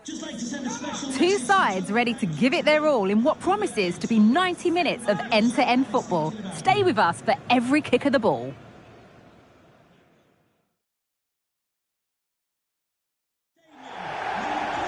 Two sides ready to give it their all in what promises to be 90 minutes of end-to-end football. Stay with us for every kick of the ball.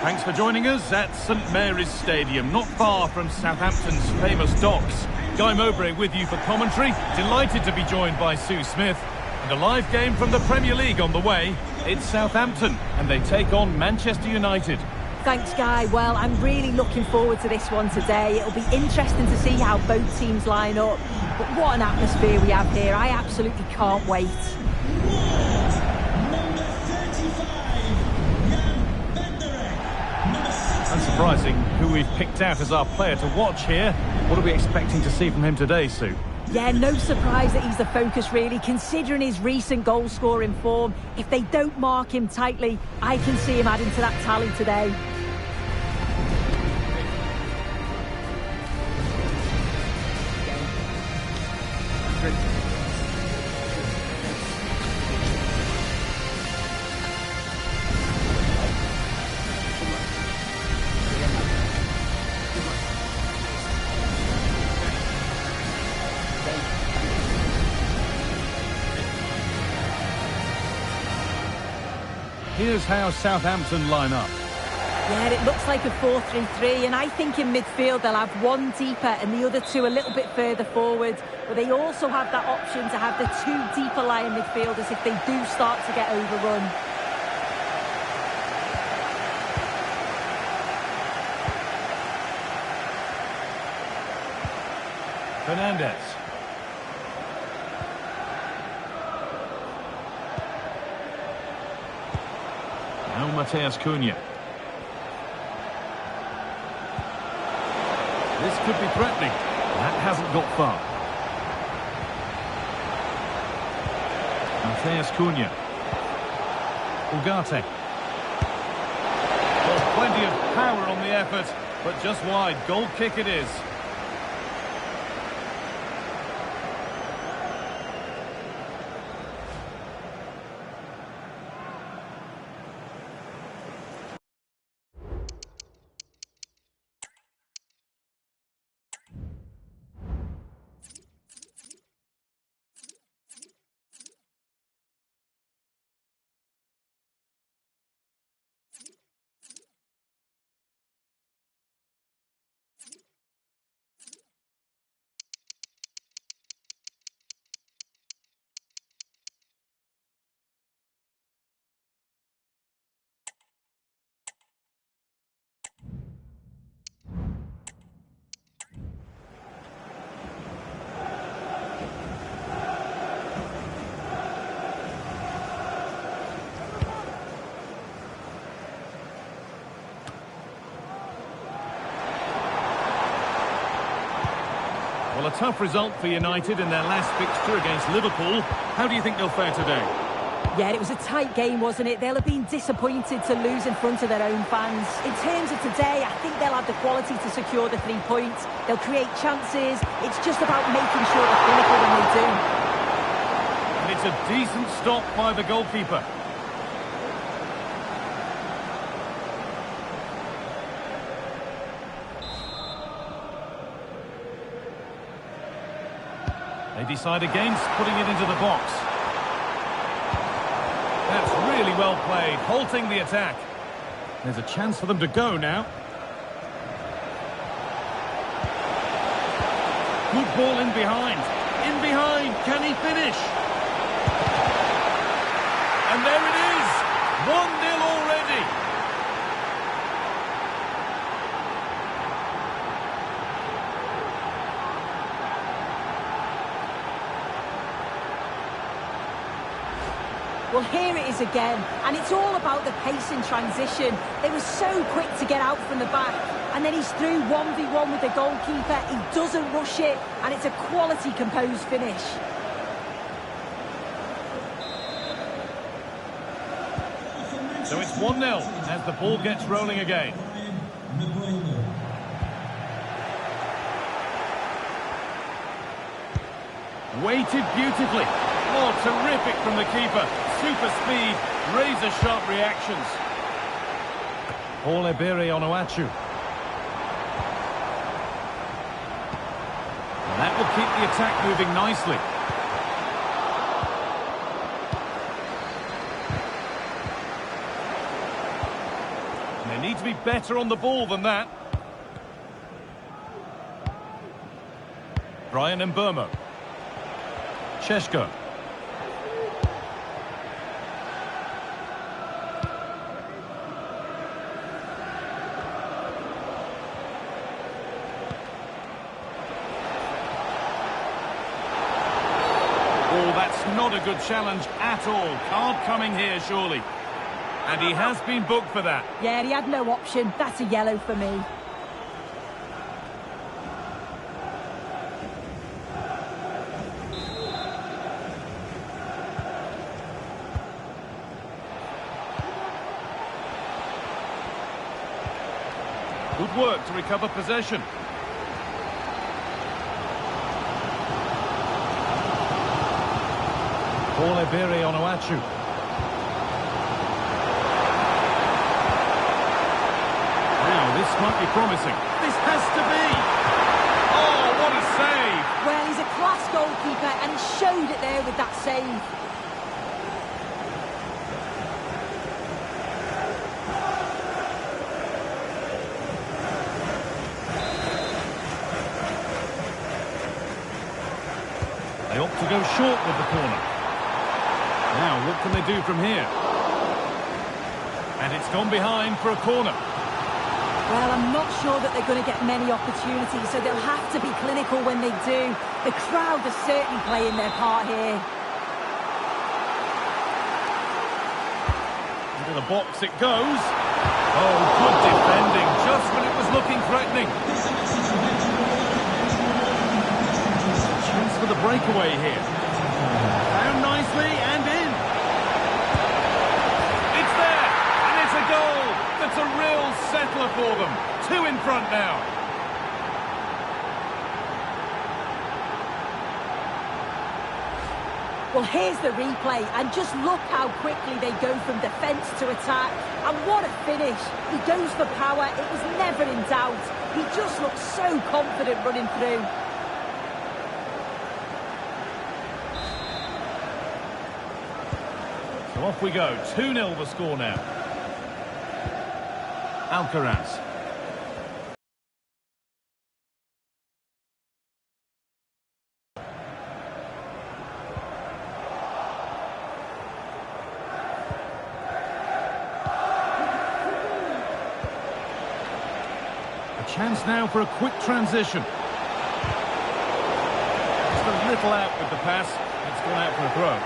Thanks for joining us at St Mary's Stadium, not far from Southampton's famous docks. Guy Mowbray with you for commentary. Delighted to be joined by Sue Smith. And a live game from the Premier League on the way. It's Southampton, and they take on Manchester United. Thanks, Guy. Well, I'm really looking forward to this one today. It'll be interesting to see how both teams line up. But what an atmosphere we have here. I absolutely can't wait. Unsurprising who we've picked out as our player to watch here. What are we expecting to see from him today, Sue? Yeah, no surprise that he's the focus, really, considering his recent goal-scoring form. If they don't mark him tightly, I can see him adding to that tally today. Here's how Southampton line up. Yeah, it looks like a 4-3-3, and I think in midfield they'll have one deeper and the other two a little bit further forward. But they also have that option to have the two deeper lying midfielders if they do start to get overrun. Fernandez. Now Mateus Cunha. This could be threatening. That hasn't got far. Mateus Cunha. Ugarte. Well, plenty of power on the effort, but just wide. Goal kick it is. Well, a tough result for United in their last fixture against Liverpool. How do you think they'll fare today? Yeah, it was a tight game, wasn't it? They'll have been disappointed to lose in front of their own fans. In terms of today, I think they'll have the quality to secure the 3 points. They'll create chances. It's just about making sure they're clinical when they do. And it's a decent stop by the goalkeeper. They decide against putting it into the box. That's really well played, halting the attack. There's a chance for them to go now. Good ball in behind. In behind, can he finish? And there it is! 1-0 already! Well, here it is again, and it's all about the pace in transition. They were so quick to get out from the back, and then he's through 1v1 with the goalkeeper. He doesn't rush it, and it's a quality composed finish. So it's 1-0 as the ball gets rolling again. Weighted beautifully. Oh, terrific from the keeper. Super speed, razor-sharp reactions. Onuachu. That will keep the attack moving nicely. And they need to be better on the ball than that. Brian and Burmo. Sheshko. Oh, that's not a good challenge at all. Card coming here, surely. And he has been booked for that. Yeah, he had no option. That's a yellow for me. Good work to recover possession. Onuachu. Now, this might be promising. This has to be! Oh, what a save! Well, he's a class goalkeeper and he showed it there with that save. They opt to go short with the corner. Now, what can they do from here? And it's gone behind for a corner. Well, I'm not sure that they're going to get many opportunities, so they'll have to be clinical when they do. The crowd are certainly playing their part here. Into the box it goes. Oh, good defending, just when it was looking threatening. Chance for the breakaway here. Found nicely and in. It's there, and it's a goal. That's a real settler for them. 2 in front now. Well, here's the replay, and just look how quickly they go from defence to attack. And what a finish. He goes for power. It was never in doubt. He just looks so confident running through. So off we go. 2-0 the score now. Alcaraz. A chance now for a quick transition. Just a little out with the pass. It's gone out for a throw.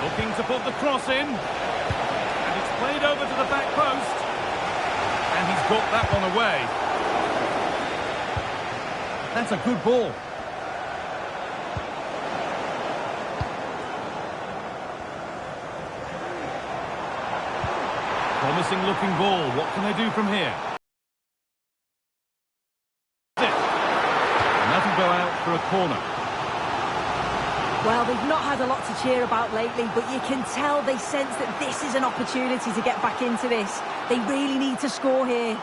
Looking to put the cross in. And it's played over to the back post. And he's got that one away. That's a good ball. Promising looking ball. What can they do from here? And that'll go out for a corner. Well, they've not had a lot to cheer about lately, but you can tell they sense that this is an opportunity to get back into this. They really need to score here.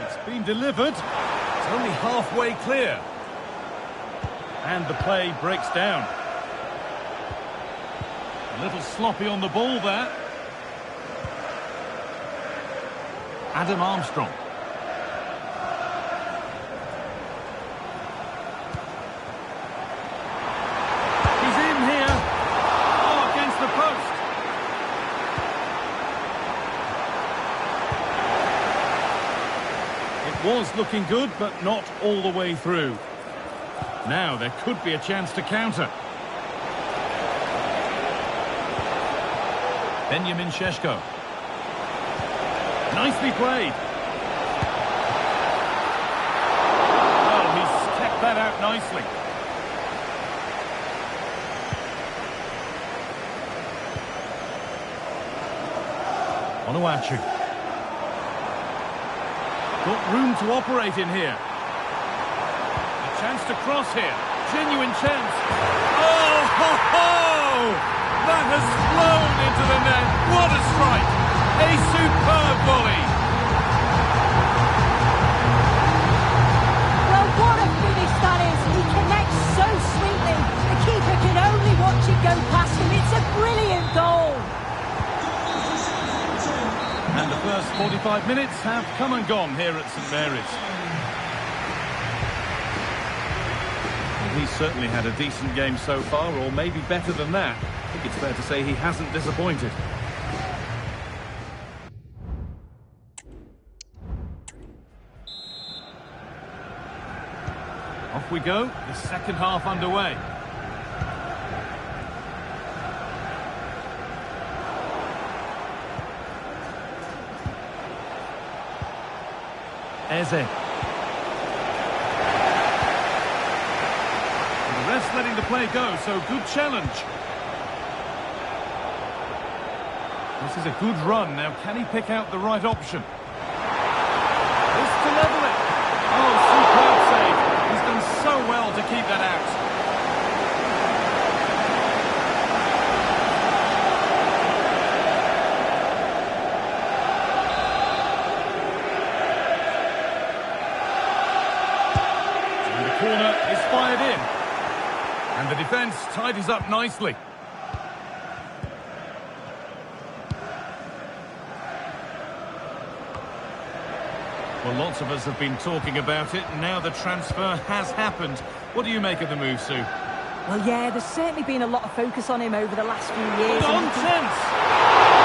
It's been delivered. It's only halfway clear. And the play breaks down. A little sloppy on the ball there. Adam Armstrong. He's in here. Oh, against the post. It was looking good, but not all the way through. Now there could be a chance to counter. Benjamin Sheshko. Nicely played. Well, nicely. Onuachu. Got room to operate in here. A chance to cross here. Genuine chance. Oh, ho, ho! That has flown into the net. What a strike! A superb volley. Well, what a finish that is. He connects so sweetly. The keeper can only watch it go past him. It's a brilliant goal. And the first 45 minutes have come and gone here at St Mary's. Well, he's certainly had a decent game so far, or maybe better than that. I think it's fair to say he hasn't disappointed. Off we go, the second half underway. Eze. And the ref's letting the play go, so good challenge. This is a good run. Now, can he pick out the right option? This to level it. Oh, superb save. He's done so well to keep that out. Corner is fired in, and the defence tidies up nicely. Well, lots of us have been talking about it, and now the transfer has happened. What do you make of the move, Sue? Well, yeah, there's certainly been a lot of focus on him over the last few years. On chance!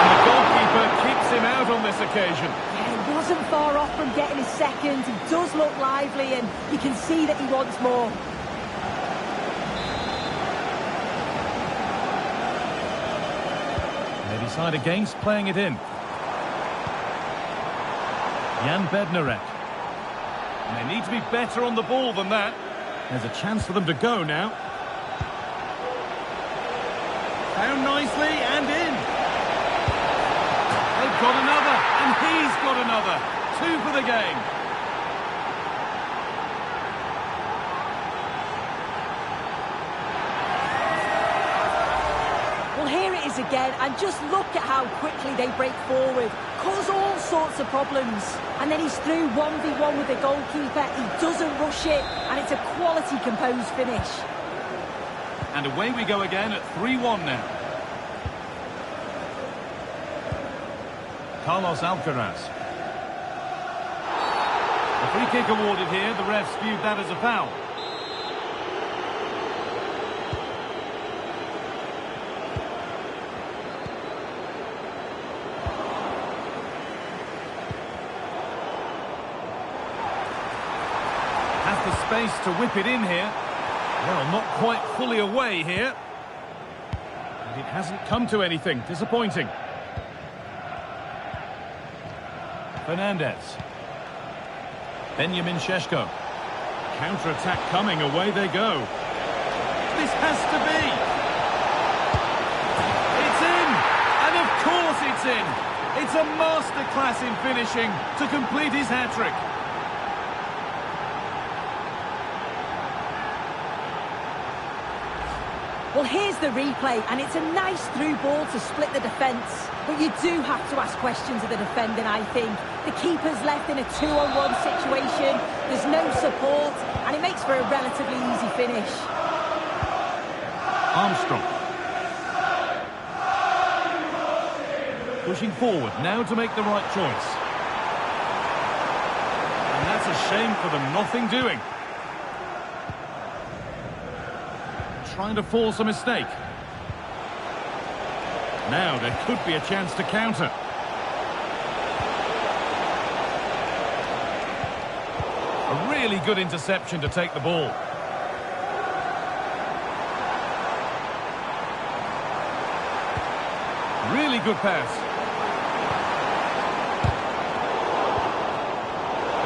And the goalkeeper keeps him out on this occasion. Yeah, he wasn't far off from getting his second. He does look lively, and you can see that he wants more. They decide against playing it in. Jan Bednarek. And they need to be better on the ball than that. There's a chance for them to go now. Found nicely and in. They've got another, and he's got another. 2 for the game. Well, here it is again, and just look at how quickly they break forward. Cause all sorts of problems. And then he's through 1v1 with the goalkeeper. He doesn't rush it, and it's a quality composed finish. And away we go again at 3-1 now. Carlos Alcaraz. A free kick awarded here. The refs viewed that as a foul. Has the space to whip it in here. Well, not quite fully away here. And it hasn't come to anything. Disappointing. Fernandez. Benjamin Šeško. Counter-attack coming. Away they go. This has to be. It's in. And of course it's in. It's a masterclass in finishing to complete his hat-trick. Well, here's the replay, and it's a nice through ball to split the defence. But you do have to ask questions of the defending, I think. The keeper's left in a 2-on-1 situation. There's no support, and it makes for a relatively easy finish. Armstrong. Pushing forward now to make the right choice. And that's a shame for them. Nothing doing. Trying to force a mistake. Now there could be a chance to counter. A really good interception to take the ball. Really good pass.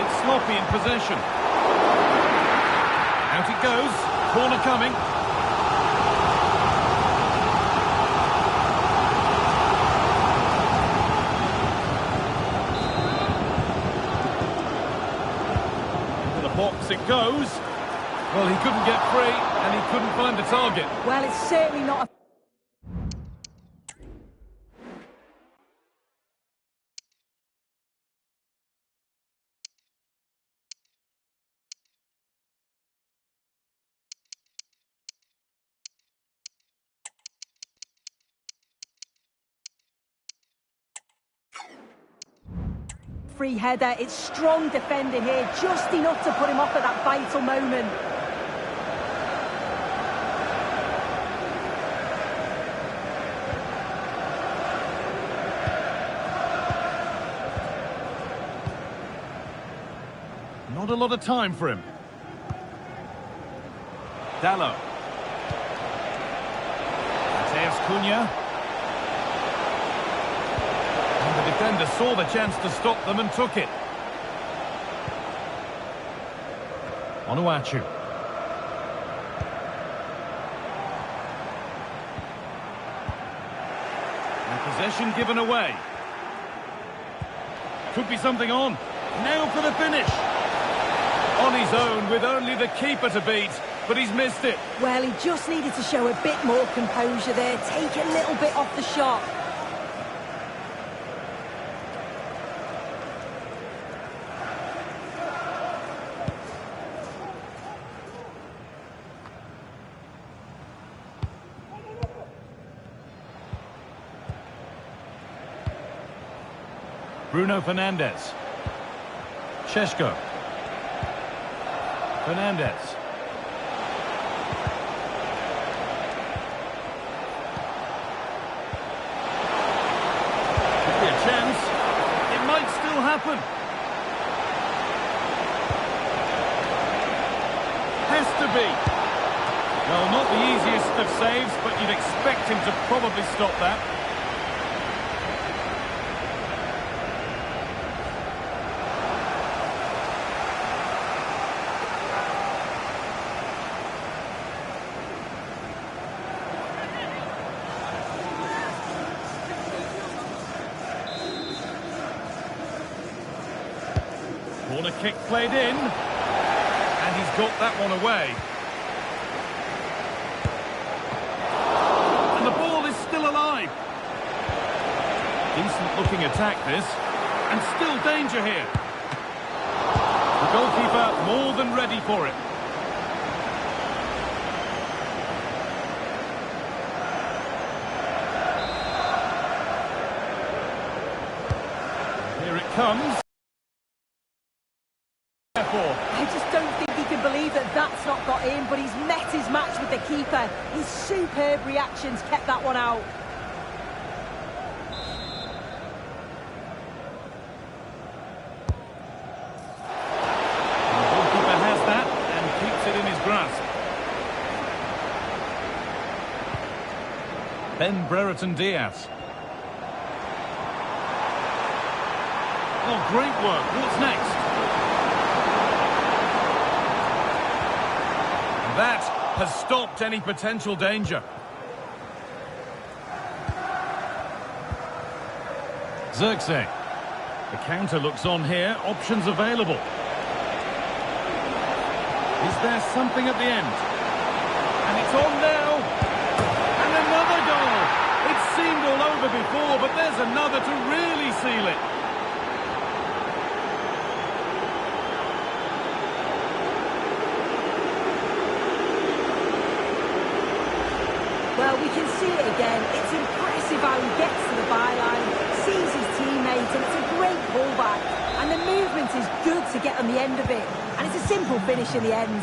It's sloppy in possession. Out it goes. Corner coming. Into the box it goes. Well, he couldn't get free, and he couldn't find the target. Well, it's certainly not a... free header. It's strong defending here, just enough to put him off at that vital moment. Not a lot of time for him. Dallo. Mateus Cunha. And the defender saw the chance to stop them and took it. Onuachu. And possession given away. Could be something on. Now for the finish. On his own with only the keeper to beat, but he's missed it. Well, he just needed to show a bit more composure there, take a little bit off the shot. Bruno Fernandes. Šeško. Fernandes. Could be a chance. It might still happen. Has to be. Well, not the easiest of saves, but you'd expect him to probably stop that. Corner kick played in, and he's got that one away. And the ball is still alive. Decent looking attack this, and still danger here. The goalkeeper more than ready for it. Here it comes. I just don't think he can believe that that's not got in, but he's met his match with the keeper. His superb reactions kept that one out. The goalkeeper has that and keeps it in his grasp. Ben Brereton Diaz. Oh, great work. What's next? That has stopped any potential danger. Xerxes. The counter looks on here. Options available. Is there something at the end? And it's on now. And another goal. It seemed all over before, but there's another to really seal it. Well, we can see it again. It's impressive how he gets to the byline, sees his teammate, and it's a great pullback. And the movement is good to get on the end of it. And it's a simple finish in the end.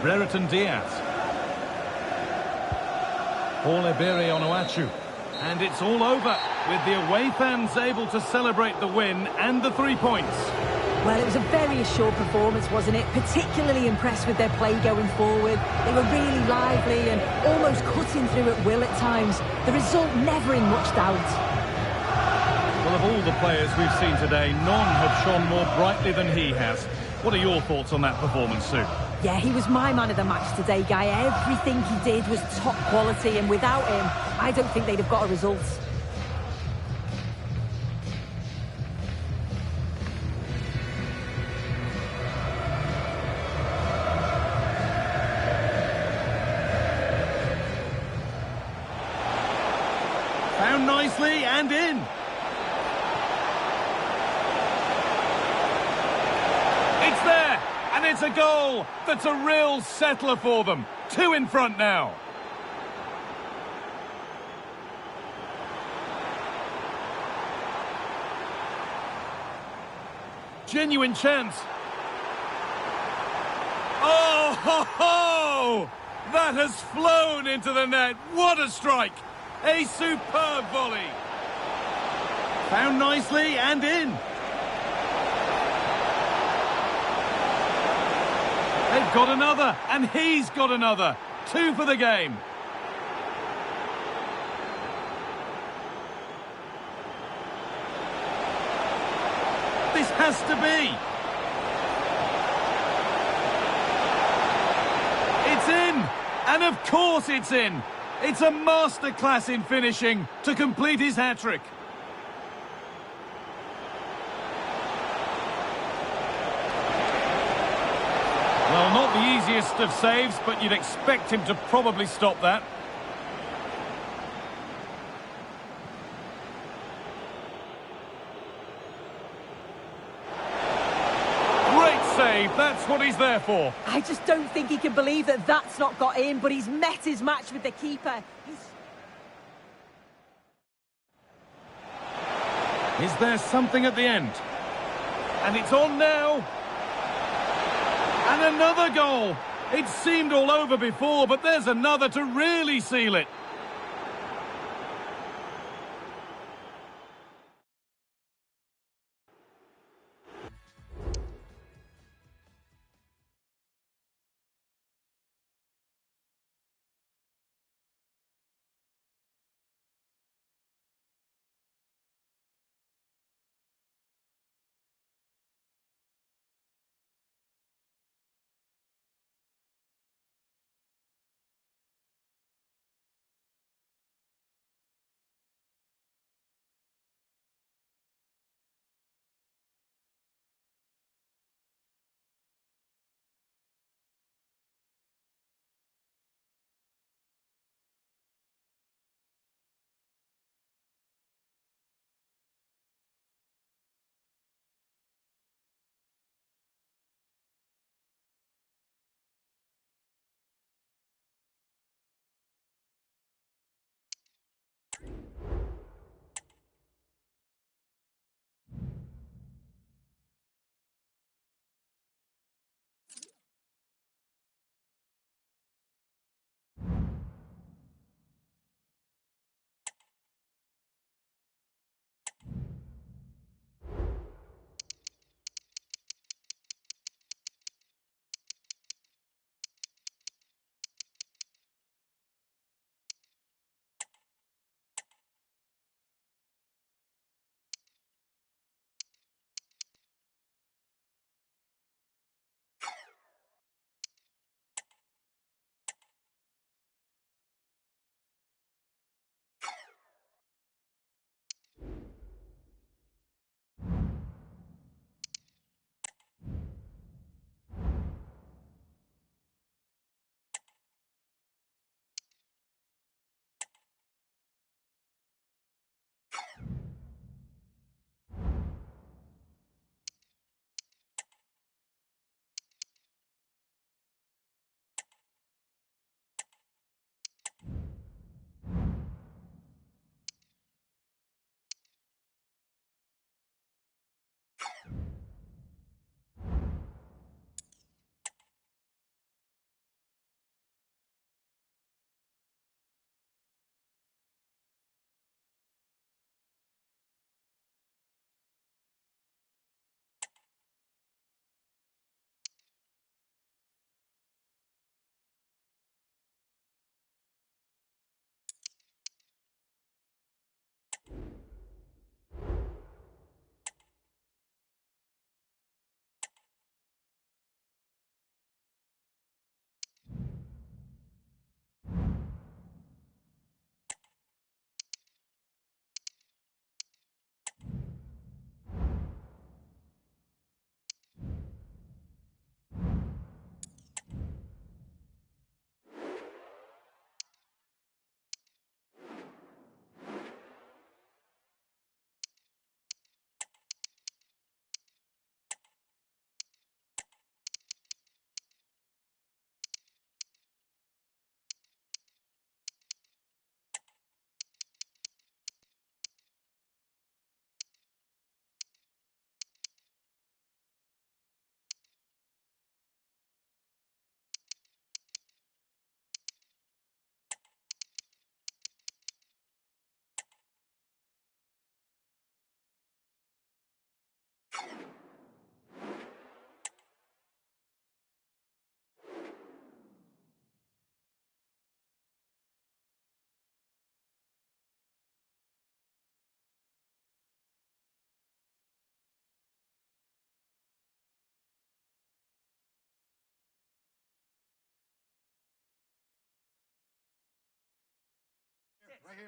Brereton Diaz. Paul Ebere Onuachu. And it's all over, with the away fans able to celebrate the win and the 3 points. Well, it was a very assured performance, wasn't it? Particularly impressed with their play going forward. They were really lively and almost cutting through at will at times. The result never in much doubt. Well, of all the players we've seen today, none have shone more brightly than he has. What are your thoughts on that performance, Sue? Yeah, he was my man of the match today, Guy. Everything he did was top quality, and without him, I don't think they'd have got a result. Found nicely and in. It's there, and it's a goal. That's a real settler for them. 2 in front now. Genuine chance. Oh, ho, ho! That has flown into the net. What a strike. A superb volley. Found nicely and in. They've got another, and he's got another. 2 for the game. This has to be. It's in, and of course it's in. It's a masterclass in finishing to complete his hat-trick. Well, not the easiest of saves, but you'd expect him to probably stop that. Great save, that's what he's there for. I just don't think he can believe that that's not got in, but he's met his match with the keeper. Is there something at the end? And it's on now. And another goal. It seemed all over before, but there's another to really seal it.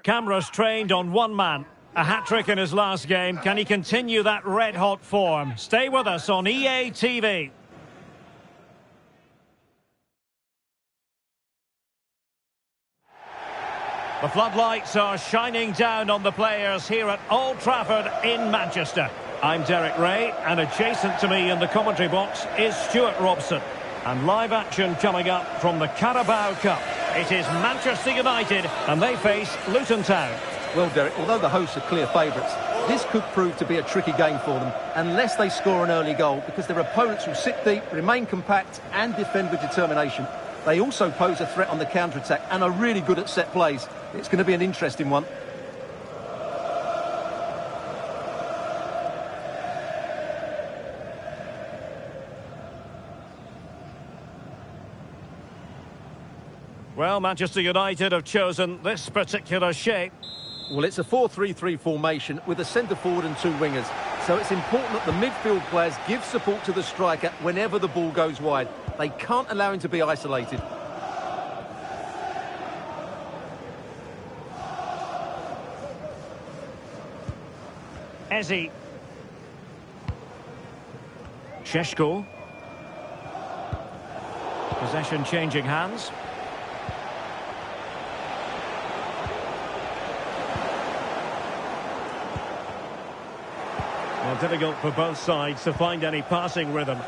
Cameras trained on one man. A hat-trick in his last game. Can he continue that red-hot form? Stay with us on EA TV. The floodlights are shining down on the players here at Old Trafford in Manchester. I'm Derek Ray, and adjacent to me in the commentary box is Stuart Robson. And live action coming up from the Carabao Cup. It is Manchester United, and they face Luton Town. Well, Derek, although the hosts are clear favourites, this could prove to be a tricky game for them, unless they score an early goal, because their opponents will sit deep, remain compact and defend with determination. They also pose a threat on the counter-attack and are really good at set plays. It's going to be an interesting one. Well, Manchester United have chosen this particular shape. Well, it's a 4-3-3 formation with a centre-forward and two wingers. So it's important that the midfield players give support to the striker whenever the ball goes wide. They can't allow him to be isolated. Eze. Šeško. Possession changing hands. Well, difficult for both sides to find any passing rhythm.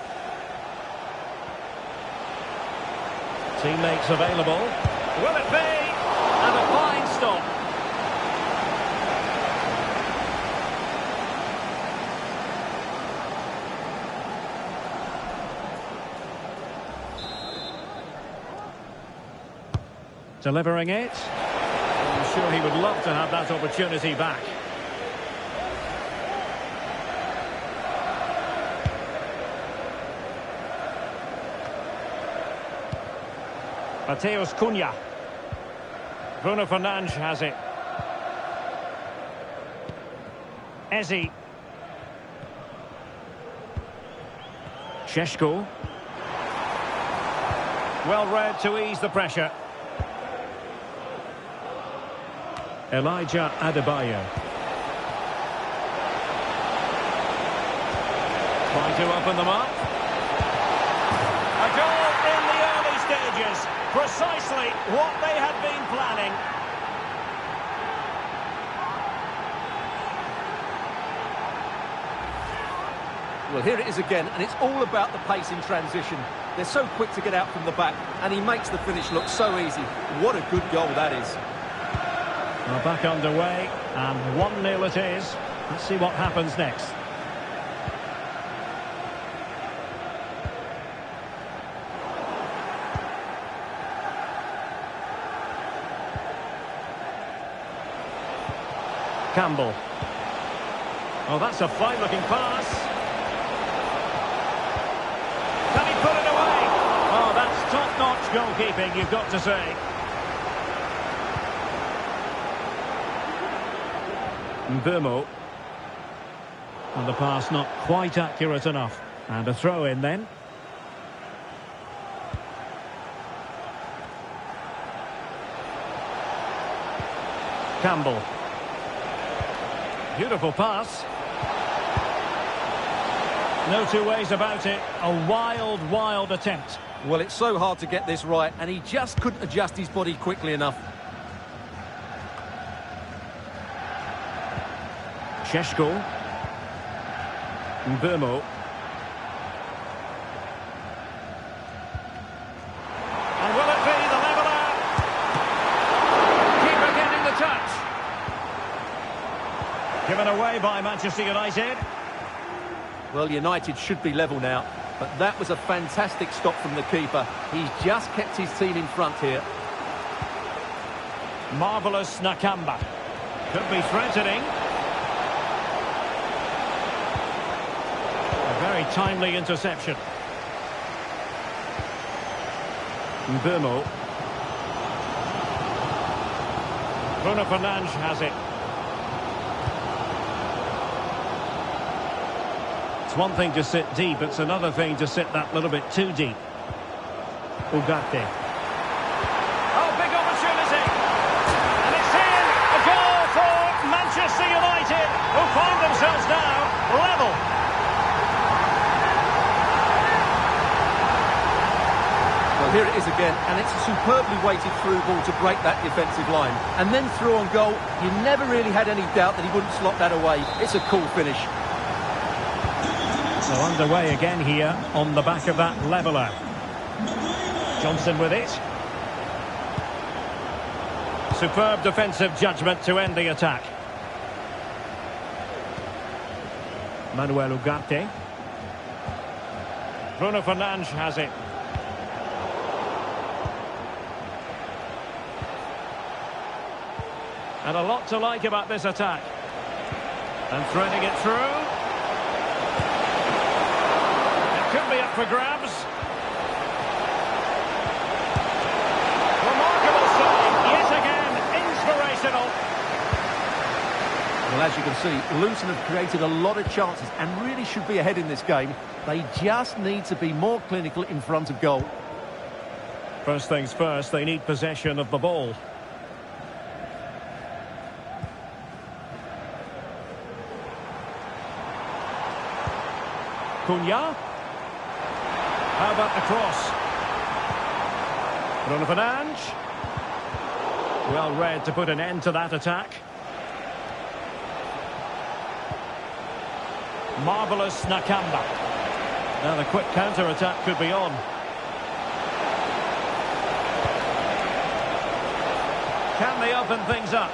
Teammates available. Will it be? And a fine stop. Delivering it. I'm sure he would love to have that opportunity back. Mateus Cunha. Bruno Fernandes has it. Eze. Šeško. Well read to ease the pressure. Elijah Adebayo. Trying to open them up. A goal in the early stages. Precisely what they had been planning. Well, here it is again, and it's all about the pace in transition. They're so quick to get out from the back, and he makes the finish look so easy. What a good goal that is. Well, back underway, and 1-0 it is. Let's see what happens next. Campbell. Oh, that's a fine-looking pass. Can he put it away? Oh, that's top-notch goalkeeping, you've got to say. Burmo. And the pass not quite accurate enough. And a throw in then. Campbell. Beautiful pass. No two ways about it. A wild, wild attempt. Well, it's so hard to get this right, and he just couldn't adjust his body quickly enough. Šeško. Burmo. And will it be the leveller? Keeper getting the touch. Given away by Manchester United. Well, United should be level now, but that was a fantastic stop from the keeper. He's just kept his team in front here. Marvellous Nakamba. Could be threatening. timely interception. Burmo. Bruno Fernandes has it. It's one thing to sit deep, it's another thing to sit that little bit too deep. Ugarte. Oh, big opportunity. And it's in. A goal for Manchester United, who find themselves now level. Well, here it is again, and it's a superbly weighted through ball to break that defensive line. And then through on goal, you never really had any doubt that he wouldn't slot that away. It's a cool finish. So underway again here on the back of that leveller. Johnson with it. Superb defensive judgment to end the attack. Manuel Ugarte. Bruno Fernandes has it. And a lot to like about this attack. And threading it through. It could be up for grabs. Remarkable save, yet again, inspirational. Well, as you can see, Luton have created a lot of chances and really should be ahead in this game. They just need to be more clinical in front of goal. First things first, they need possession of the ball. Cunha. How about the cross? Bruno Fernandes. Well read to put an end to that attack. Marvellous Nakamba. Now the quick counter-attack could be on. Can they open things up?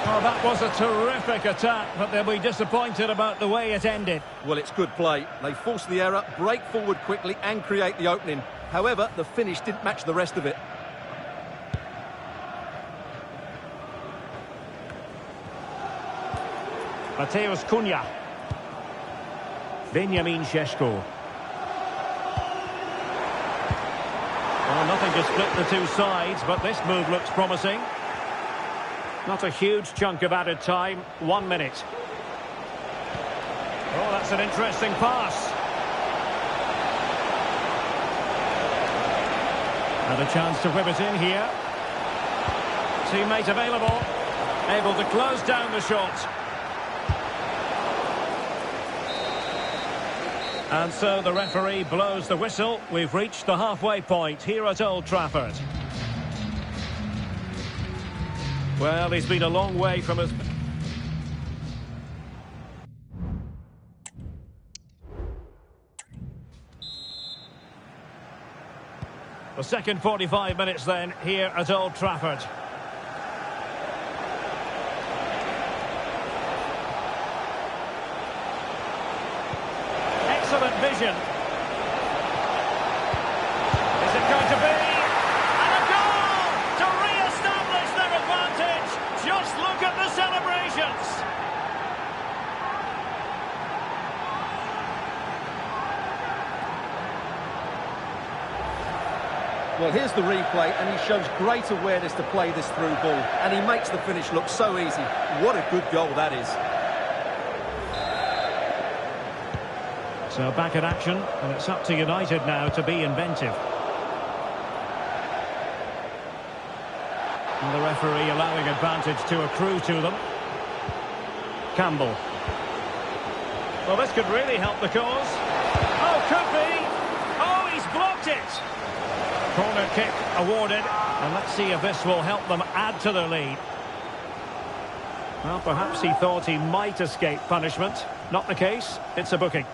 Oh, that was a terrific attack, but they'll be disappointed about the way it ended. Well, it's good play. They force the error, break forward quickly and create the opening. However, the finish didn't match the rest of it. Mateus Cunha. Benjamin Šeško. Well, nothing to split the two sides, but this move looks promising. Not a huge chunk of added time, 1 minute. Oh, that's an interesting pass. And a chance to whip it in here. Teammate available. Able to close down the shot. And so the referee blows the whistle. We've reached the halfway point here at Old Trafford. Well, he's been a long way from his... The second 45 minutes then here at Old Trafford. Excellent vision. Is it going to be? And a goal to re-establish their advantage. Just look at the celebrations. Well, here's the replay, and he shows great awareness to play this through ball, and he makes the finish look so easy. What a good goal that is. So back in action, and it's up to United now to be inventive. And the referee allowing advantage to accrue to them. Campbell. Well, this could really help the cause. Oh, could be. Oh, he's blocked it. Corner kick awarded, and let's see if this will help them add to their lead. Well, perhaps he thought he might escape punishment. Not the case. It's a booking.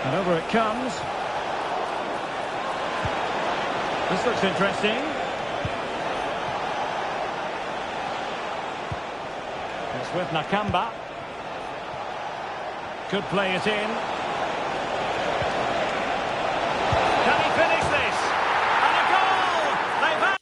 And over it comes. This looks interesting. It's with Nakamba. Could play it in. Can he finish this? And a goal! They've had...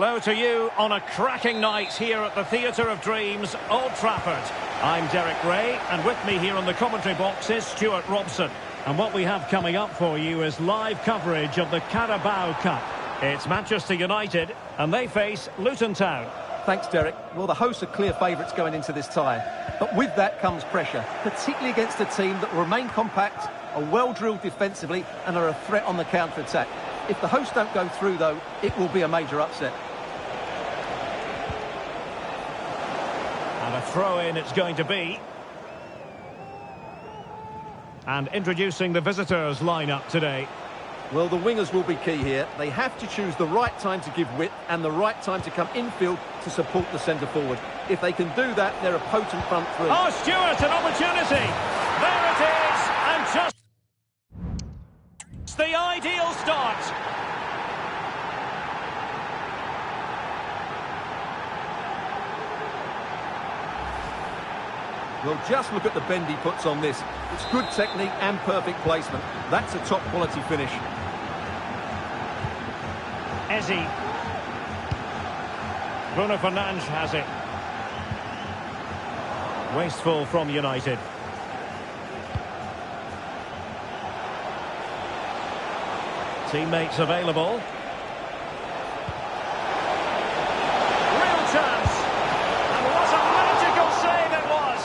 Hello to you on a cracking night here at the Theatre of Dreams, Old Trafford. I'm Derek Ray, and with me here on the commentary box is Stuart Robson. And what we have coming up for you is live coverage of the Carabao Cup. It's Manchester United, and they face Luton Town. Thanks, Derek. Well, the hosts are clear favourites going into this tie. But with that comes pressure, particularly against a team that will remain compact, are well-drilled defensively, and are a threat on the counter-attack. If the hosts don't go through, though, it will be a major upset. And a throw-in it's going to be. And introducing the visitors' lineup today. Well, the wingers will be key here. They have to choose the right time to give width and the right time to come infield to support the centre-forward. If they can do that, they're a potent front three. Oh, Stuart, an opportunity! There it is! And just the ideal start. Well, just look at the bend he puts on this. It's good technique and perfect placement. That's a top-quality finish. Ezzy. Bruno Fernandes has it. Wasteful from United. Teammates available. Real chance. And what a magical save it was.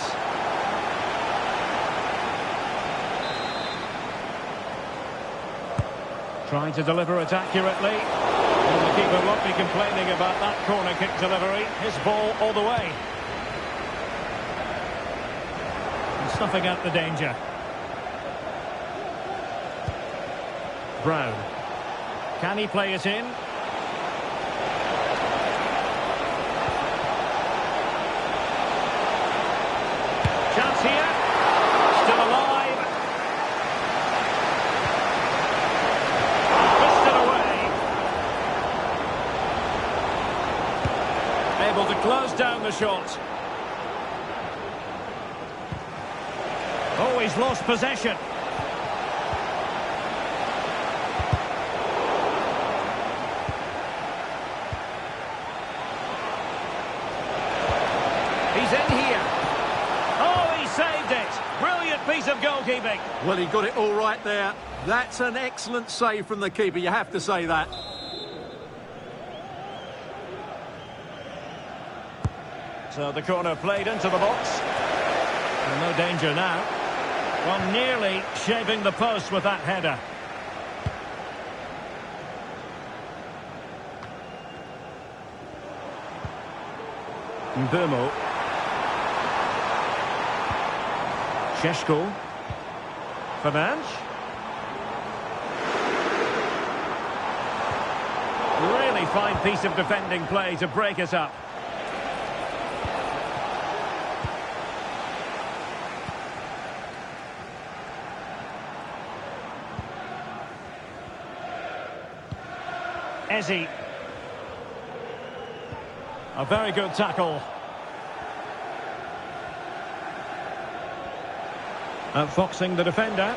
Trying to deliver it accurately. And the keeper won't be complaining about that corner kick delivery. His ball all the way. And snuffing out the danger. Brown. Can he play it in? Chance here. Still alive. Twisted away. Able to close down the shot. Oh, he's lost possession. He's in here. Oh, he saved it. Brilliant piece of goalkeeping. Well, he got it all right there. That's an excellent save from the keeper, you have to say that. So the corner played into the box. And no danger now. Well, nearly shaving the post with that header. Mbumo. Sheshko. Fernandes. Really fine piece of defending play to break us up. Ezzy. A very good tackle. Outfoxing the defender.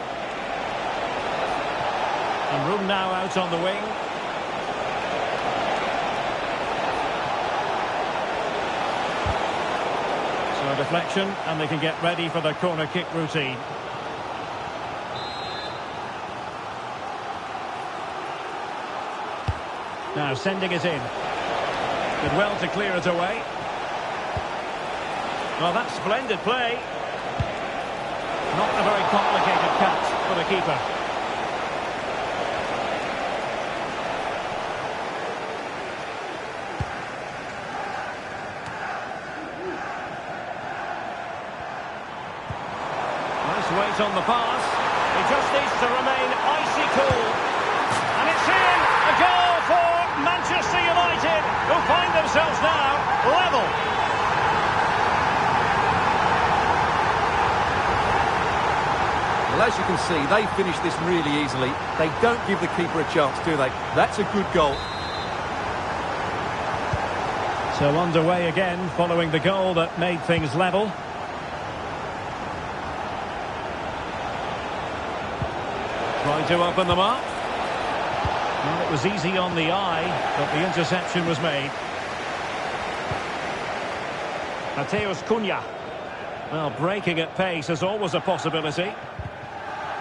And room now out on the wing. So a deflection, and they can get ready for the corner kick routine. Now sending it in. Did well to clear it away. Well, that's splendid play. Not a very complicated catch for the keeper. Nice weight on the pass. He just needs to remain icy cool. And it's in! A goal for Manchester United, who find themselves now level. Well, as you can see, they finish this really easily. They don't give the keeper a chance, do they? That's a good goal. So underway again, following the goal that made things level. Trying to open them up. Well, it was easy on the eye, but the interception was made. Mateus Cunha. Well, breaking at pace is always a possibility.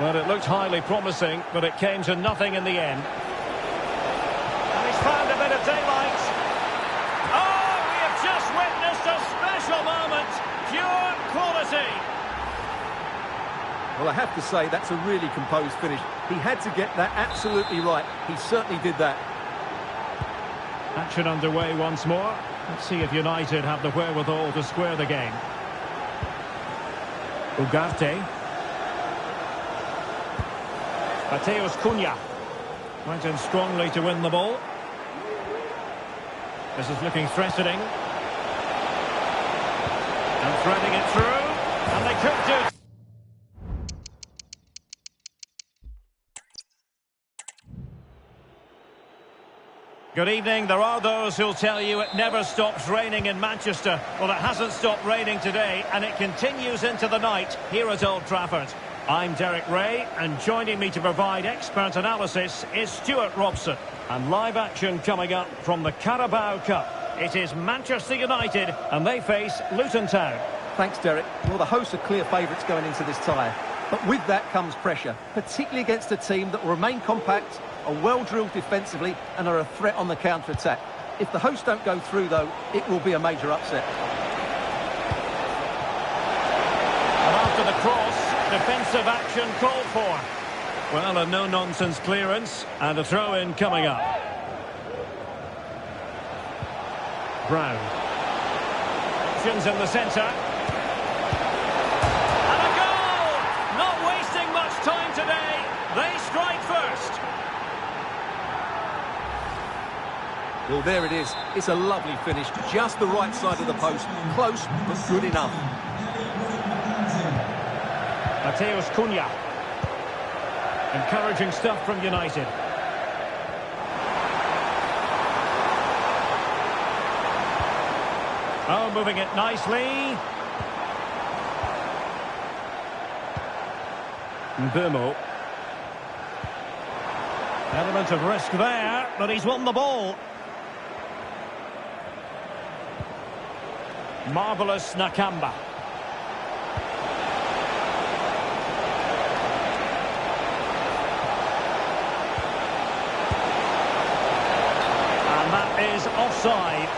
Well, it looked highly promising, but it came to nothing in the end. And he's found a bit of daylight. Oh, we have just witnessed a special moment. Pure quality. Well, I have to say, that's a really composed finish. He had to get that absolutely right. He certainly did that. Action underway once more. Let's see if United have the wherewithal to square the game. Ugarte. Mateus Cunha. Went in strongly to win the ball. This is looking threatening. And threading it through. And they could do. Good evening. There are those who'll tell you it never stops raining in Manchester. Well, it hasn't stopped raining today, and it continues into the night here at Old Trafford. I'm Derek Ray, and joining me to provide expert analysis is Stuart Robson. And live action coming up from the Carabao Cup. It is Manchester United, and they face Luton Town. Thanks, Derek. Well, the hosts are clear favourites going into this tie. But with that comes pressure, particularly against a team that will remain compact, are well-drilled defensively and are a threat on the counter-attack. If the hosts don't go through, though, it will be a major upset. And after the cross, defensive action called for. Well, a no-nonsense clearance and a throw-in coming up. Brown. Options in the centre. And a goal! Not wasting much time today. They strike first. Well, there it is. It's a lovely finish. Just the right side of the post. Close, but good enough. Mateus Cunha. Encouraging stuff from United. Oh, moving it nicely. Burmo. Element of risk there, but he's won the ball. Marvellous Nakamba. And that is offside.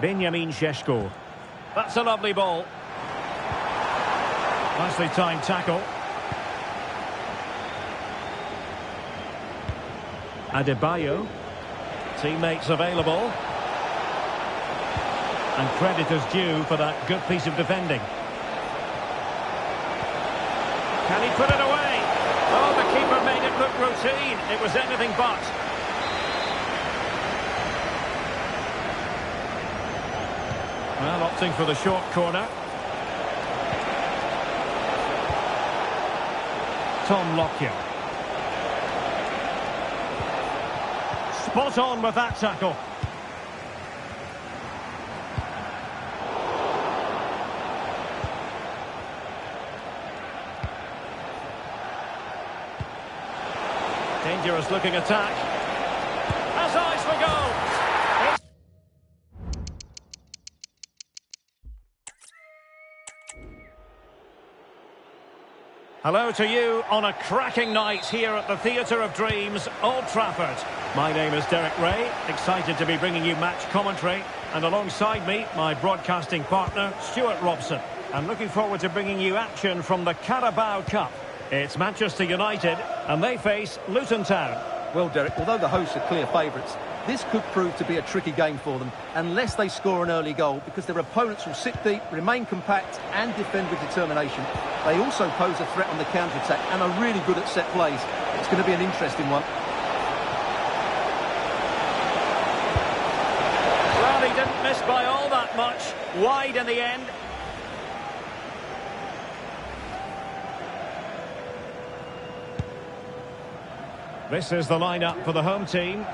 Benjamin Šeško. That's a lovely ball. Nicely timed tackle. Adebayo. Teammates available. And credit is due for that good piece of defending. Can he put it away? Oh, the keeper made it look routine. It was anything but. Well, opting for the short corner. Tom Lockyer. Spot on with that tackle. Dangerous looking attack. Has eyes for goal. Hello to you on a cracking night here at the Theatre of Dreams, Old Trafford. My name is Derek Ray, excited to be bringing you match commentary, and alongside me, my broadcasting partner, Stuart Robson. I'm looking forward to bringing you action from the Carabao Cup. It's Manchester United, and they face Luton Town. Well, Derek, although the hosts are clear favourites, this could prove to be a tricky game for them, unless they score an early goal, because their opponents will sit deep, remain compact and defend with determination. They also pose a threat on the counter-attack and are really good at set plays. It's going to be an interesting one. Well, he didn't miss by all that much. Wide in the end. This is the lineup for the home team.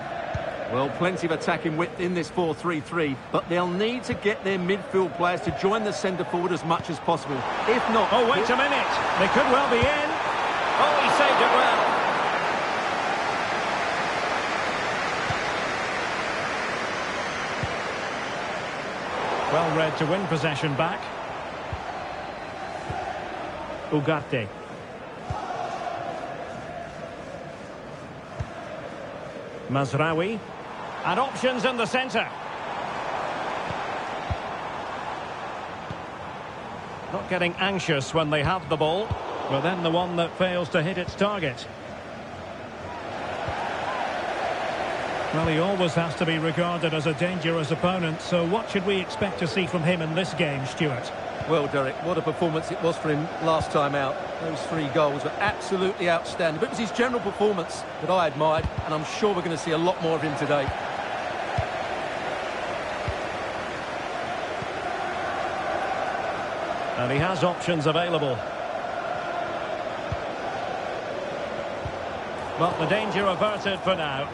Well, plenty of attacking width in this 4-3-3, but they'll need to get their midfield players to join the centre forward as much as possible. If not... Oh, wait a minute. They could well be in. Oh, he saved it well. Well read to win possession back. Ugarte. Mazraoui. And options in the centre. Not getting anxious when they have the ball, but then the one that fails to hit its target. Well, he always has to be regarded as a dangerous opponent, so what should we expect to see from him in this game, Stuart? Well, Derek, what a performance it was for him last time out. Those 3 goals were absolutely outstanding. But it was his general performance that I admired, and I'm sure we're going to see a lot more of him today. And he has options available. But the danger averted for now.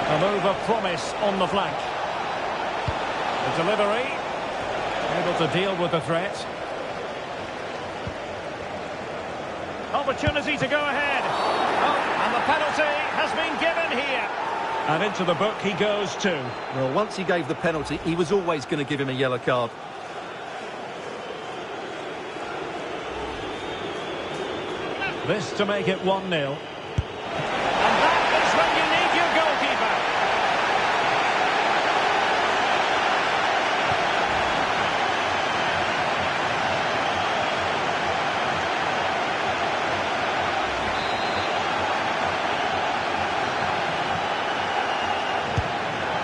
A move of promise on the flank. The delivery. Able to deal with the threat. Opportunity to go ahead. Oh, and the penalty has been given here. And into the book he goes too. Well, once he gave the penalty, he was always going to give him a yellow card. This to make it 1-0. And that is when you need your goalkeeper.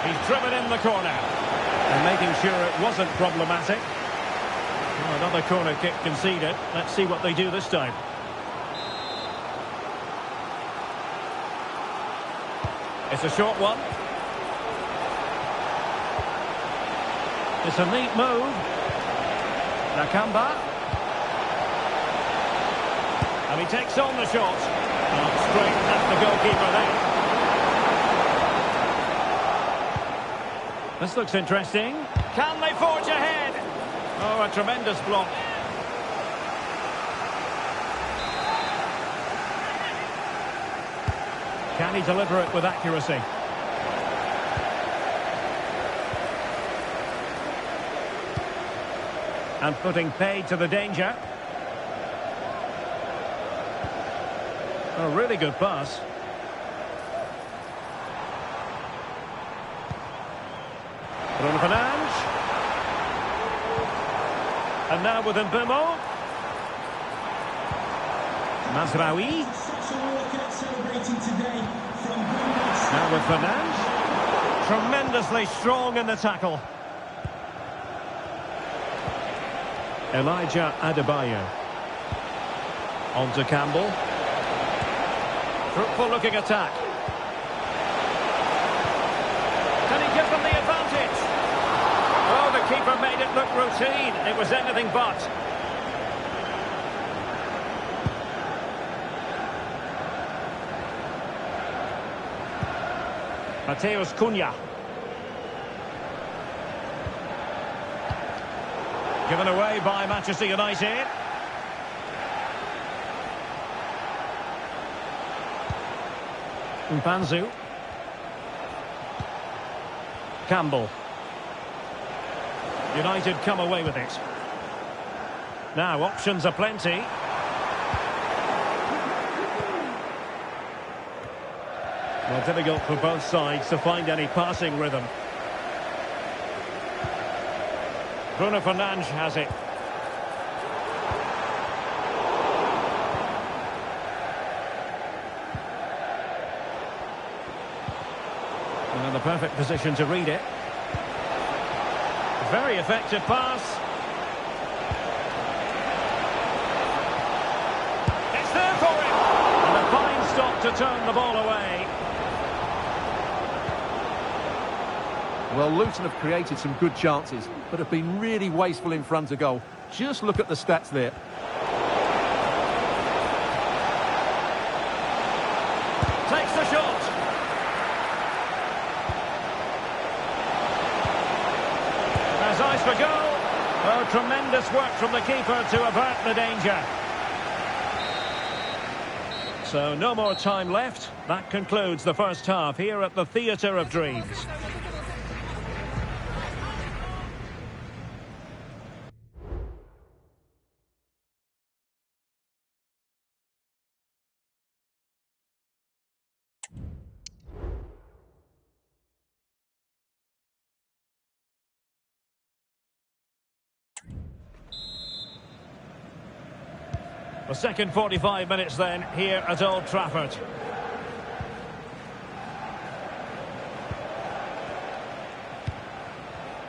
He's driven in the corner. And making sure it wasn't problematic. Well, another corner kick conceded. Let's see what they do this time. It's a short one. It's a neat move. Nakamba. And he takes on the shot. Not straight at the goalkeeper there. This looks interesting. Can they forge ahead? Oh, a tremendous block. Can he deliver it with accuracy? And putting paid to the danger. A really good pass. Bruno Fernandes. And now with Mbeumo. Mazraoui. Now with Fernandes. Tremendously strong in the tackle. Elijah Adebayo. On to Campbell. Fruitful looking attack. Can he give them the advantage? Oh, the keeper made it look routine. It was anything but. Mateus Cunha. Given away by Manchester United. Mpanzu. Campbell. United come away with it. Now options are plenty. Well, difficult for both sides to find any passing rhythm. Bruno Fernandes has it. And in the perfect position to read it. Very effective pass. It's there for him. And a fine stop to turn the ball away. Well, Luton have created some good chances, but have been really wasteful in front of goal. Just look at the stats there. Takes the shot. Has eyes for goal. Oh, tremendous work from the keeper to avert the danger. So no more time left. That concludes the first half here at the Theatre of Dreams. The second 45 minutes then here at Old Trafford.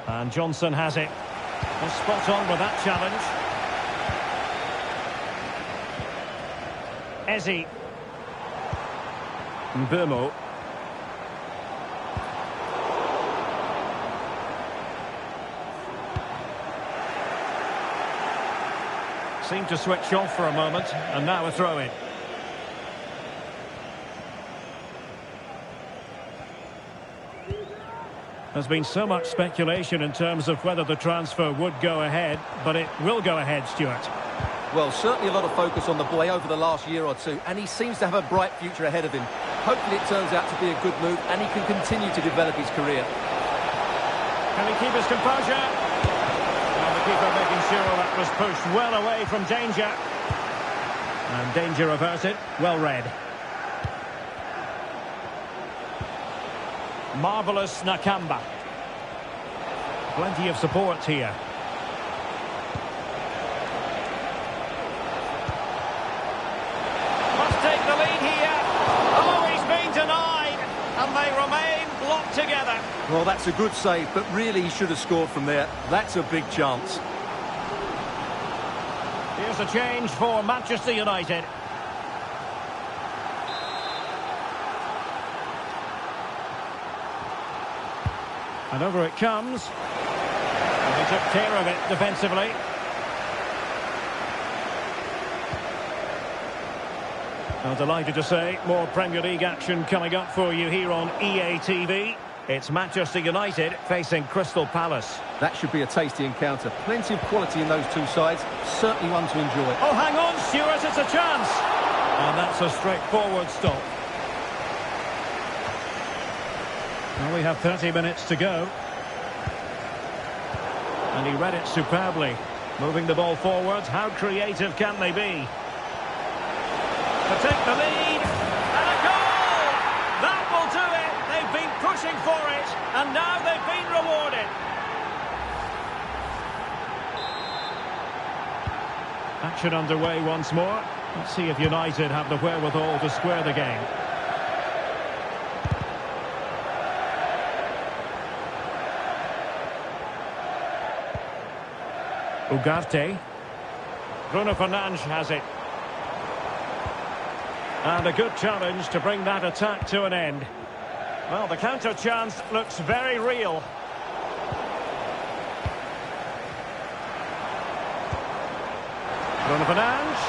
And Johnson has it. Well, spot on with that challenge. Eze. Mbumo. Seemed to switch off for a moment, and now a throw-in. There's been so much speculation in terms of whether the transfer would go ahead, but it will go ahead, Stuart. Well, certainly a lot of focus on the boy over the last year or two, and he seems to have a bright future ahead of him. Hopefully it turns out to be a good move, and he can continue to develop his career. Can he keep his composure? The keeper making sure that was pushed well away from danger. And danger averted. Well read. Marvellous Nakamba. Plenty of support here. Must take the lead here. Oh, he's been denied. And they remain locked together. Well, that's a good save, but really he should have scored from there. That's a big chance. Here's a change for Manchester United. And over it comes. And he took care of it defensively. I'm delighted to say more Premier League action coming up for you here on EA TV. It's Manchester United facing Crystal Palace. That should be a tasty encounter. Plenty of quality in those two sides. Certainly one to enjoy. Oh, hang on, Stuart, it's a chance. And that's a straightforward stop. Well, we have 30 minutes to go. And he read it superbly. Moving the ball forward. How creative can they be? To take the lead. And a goal! That will do it. They've been pushing for it. And now they've been rewarded. Action underway once more. Let's see if United have the wherewithal to square the game. Ugarte. Bruno Fernandes has it. And a good challenge to bring that attack to an end. Well, the counter chance looks very real. Bruno Fernandes.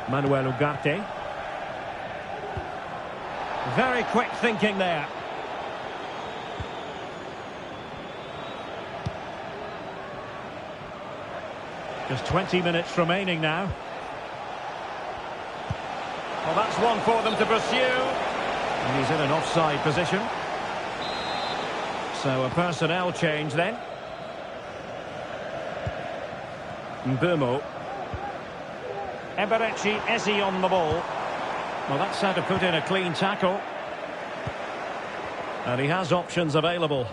Manuel Ugarte. Very quick thinking there. Just 20 minutes remaining now. Well, that's one for them to pursue. And he's in an offside position. So a personnel change then. Mbumo. Eberechi Eze on the ball. Well, that's how to put in a clean tackle. And he has options available.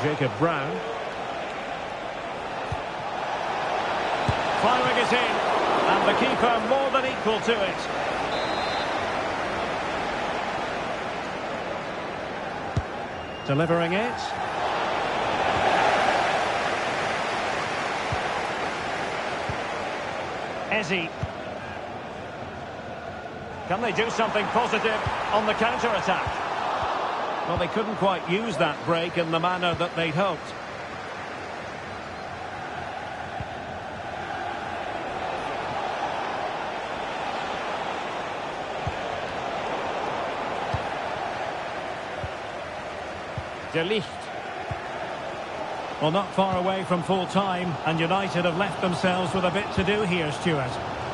Jacob Brown. Firing it in. And the keeper more than equal to it. Delivering it. Eze. Can they do something positive on the counter-attack? Well, they couldn't quite use that break in the manner that they'd hoped. De Ligt. Well, not far away from full time, and United have left themselves with a bit to do here, Stuart.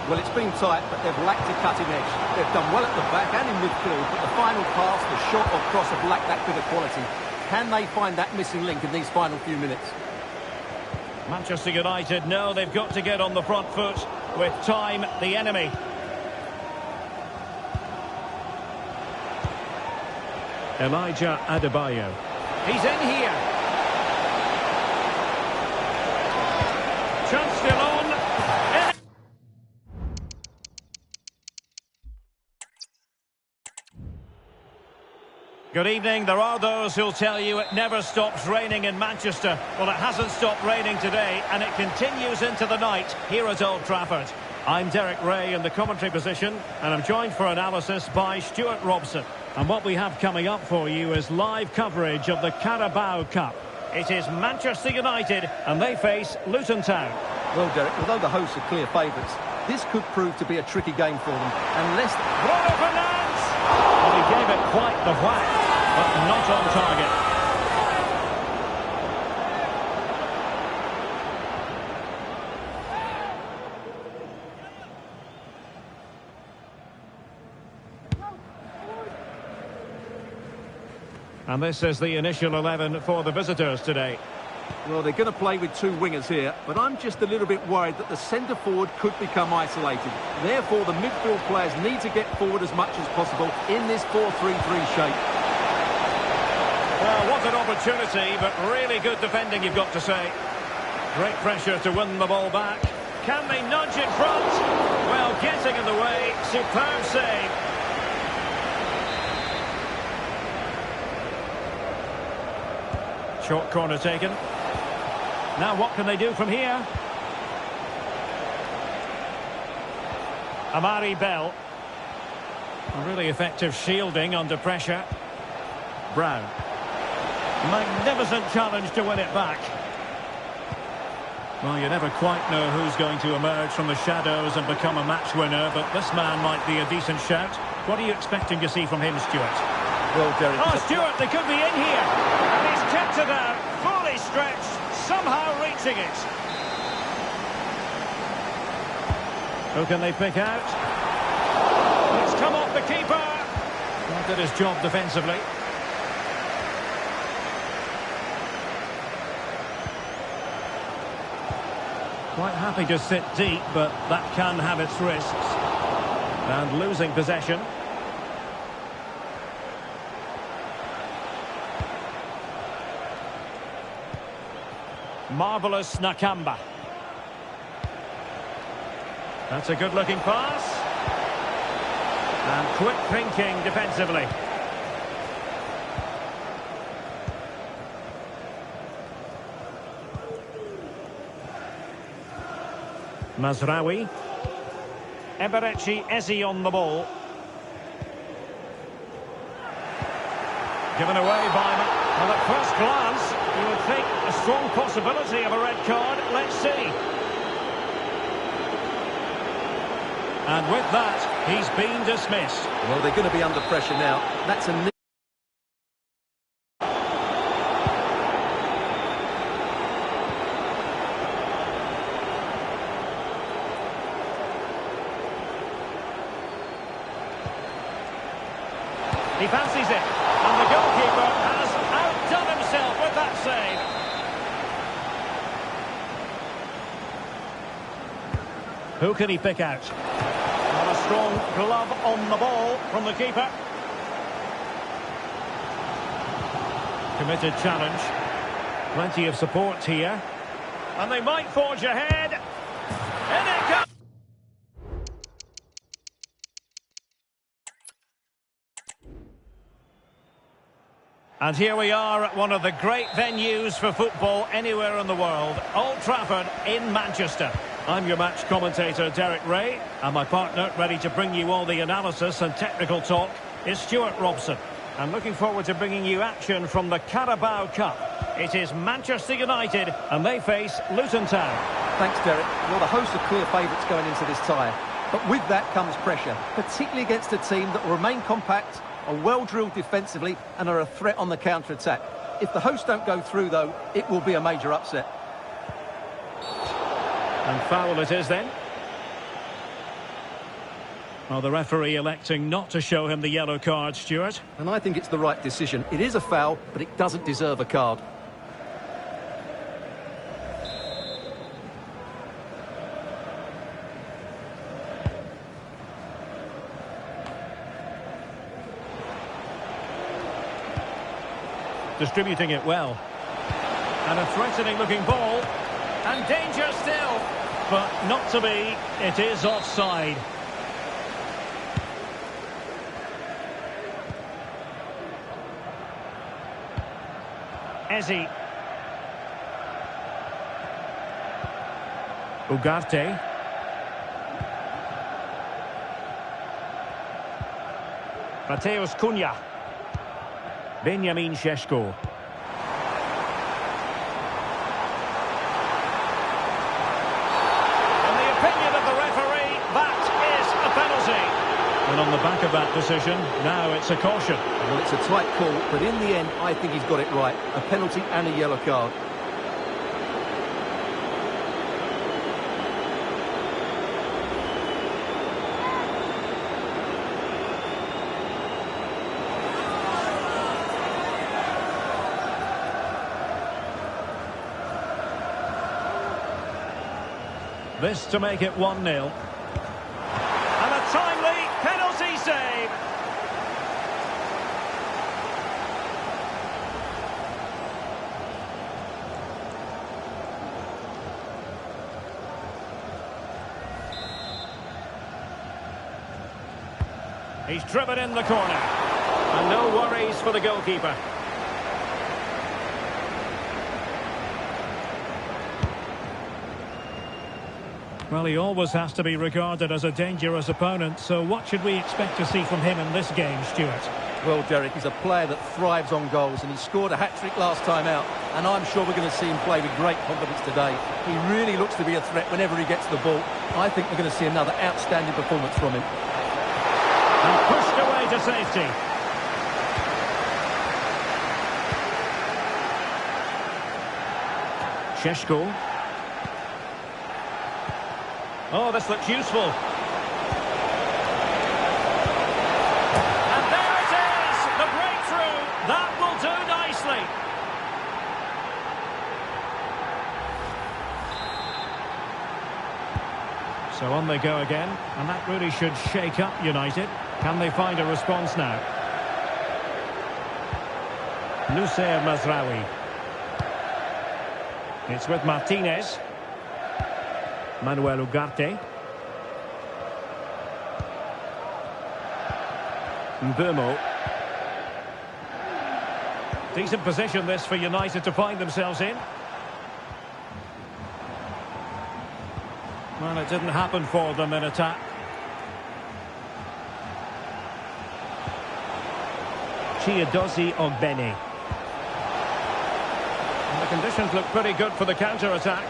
Well, it's been tight, but they've lacked a cutting edge. They've done well at the back and in midfield, but the final pass, the shot or cross have lacked that bit of quality. Can they find that missing link in these final few minutes? Manchester United know they've got to get on the front foot with time the enemy. Elijah Adebayo. He's in here. Chance still on. Good evening. There are those who'll tell you it never stops raining in Manchester. Well, it hasn't stopped raining today, and it continues into the night here at Old Trafford. I'm Derek Ray in the commentary position, and I'm joined for analysis by Stuart Robson. And what we have coming up for you is live coverage of the Carabao Cup. It is Manchester United, and they face Luton Town. Well, Derek, although the hosts are clear favourites, this could prove to be a tricky game for them, unless... Bruno Fernandes! Well, he gave it quite the whack, but not on target. And this is the initial 11 for the visitors today. Well, they're going to play with two wingers here, but I'm just a little bit worried that the centre-forward could become isolated. Therefore, the midfield players need to get forward as much as possible in this 4-3-3 shape. Well, what an opportunity, but really good defending, you've got to say. Great pressure to win the ball back. Can they nudge in front? Well, getting in the way, superb save. Short corner taken. Now what can they do from here? Amari Bell. A really effective shielding under pressure. Brown. Magnificent challenge to win it back. Well, you never quite know who's going to emerge from the shadows and become a match winner, but this man might be a decent shout. What are you expecting to see from him, Stuart? Well, Derek... Oh, Stuart, they could be in here. And he's kept it out, fully stretched, somehow reaching it. Who can they pick out? It's come off the keeper. Well, did his job defensively. Quite happy to sit deep, but that can have its risks. And losing possession. Marvellous Nakamba. That's a good-looking pass. And quick thinking defensively. Mazraoui. Eberechi Eze on the ball. Given away by... Well, at first glance, you would think a strong possibility of a red card. Let's see. And with that, he's been dismissed. Well, they're going to be under pressure now. That's a... He fancies it, and the goalkeeper has outdone himself with that save. Who can he pick out? And a strong glove on the ball from the keeper. Committed challenge. Plenty of support here. And they might forge ahead. In it goes! And here we are at one of the great venues for football anywhere in the world, Old Trafford in Manchester. I'm your match commentator, Derek Ray, and my partner, ready to bring you all the analysis and technical talk, is Stuart Robson. And looking forward to bringing you action from the Carabao Cup. It is Manchester United, and they face Luton Town. Thanks, Derek. Well, the hosts are clear favourites going into this tie. But with that comes pressure, particularly against a team that will remain compact, are well-drilled defensively, and are a threat on the counter-attack. If the hosts don't go through, though, it will be a major upset. And foul it is then. Well, the referee electing not to show him the yellow card, Stuart. And I think it's the right decision. It is a foul, but it doesn't deserve a card. Distributing it well. And a threatening-looking ball. And danger still. But not to be. It is offside. Eze. Ugarte. Mateus Cunha. Benjamin Šeško. In the opinion of the referee, that is a penalty. And on the back of that decision, now it's a caution. Well, it's a tight call, but in the end, I think he's got it right. A penalty and a yellow card. This to make it 1-0. And a timely penalty save. He's driven in the corner. And no worries for the goalkeeper. Well, he always has to be regarded as a dangerous opponent, so what should we expect to see from him in this game, Stuart? Well, Derek, he's a player that thrives on goals, and he scored a hat-trick last time out, and I'm sure we're going to see him play with great confidence today. He really looks to be a threat whenever he gets the ball. I think we're going to see another outstanding performance from him. And pushed away to safety. Šeško. Oh, this looks useful. And there it is! The breakthrough! That will do nicely. So on they go again, and that really should shake up United. Can they find a response now? Nusayr Mazraoui. It's with Martinez. Manuel Ugarte. Mbeumo. Decent position this for United to find themselves in. Well, it didn't happen for them in attack. Chiedozie Ogbene. And the conditions look pretty good for the counter-attack.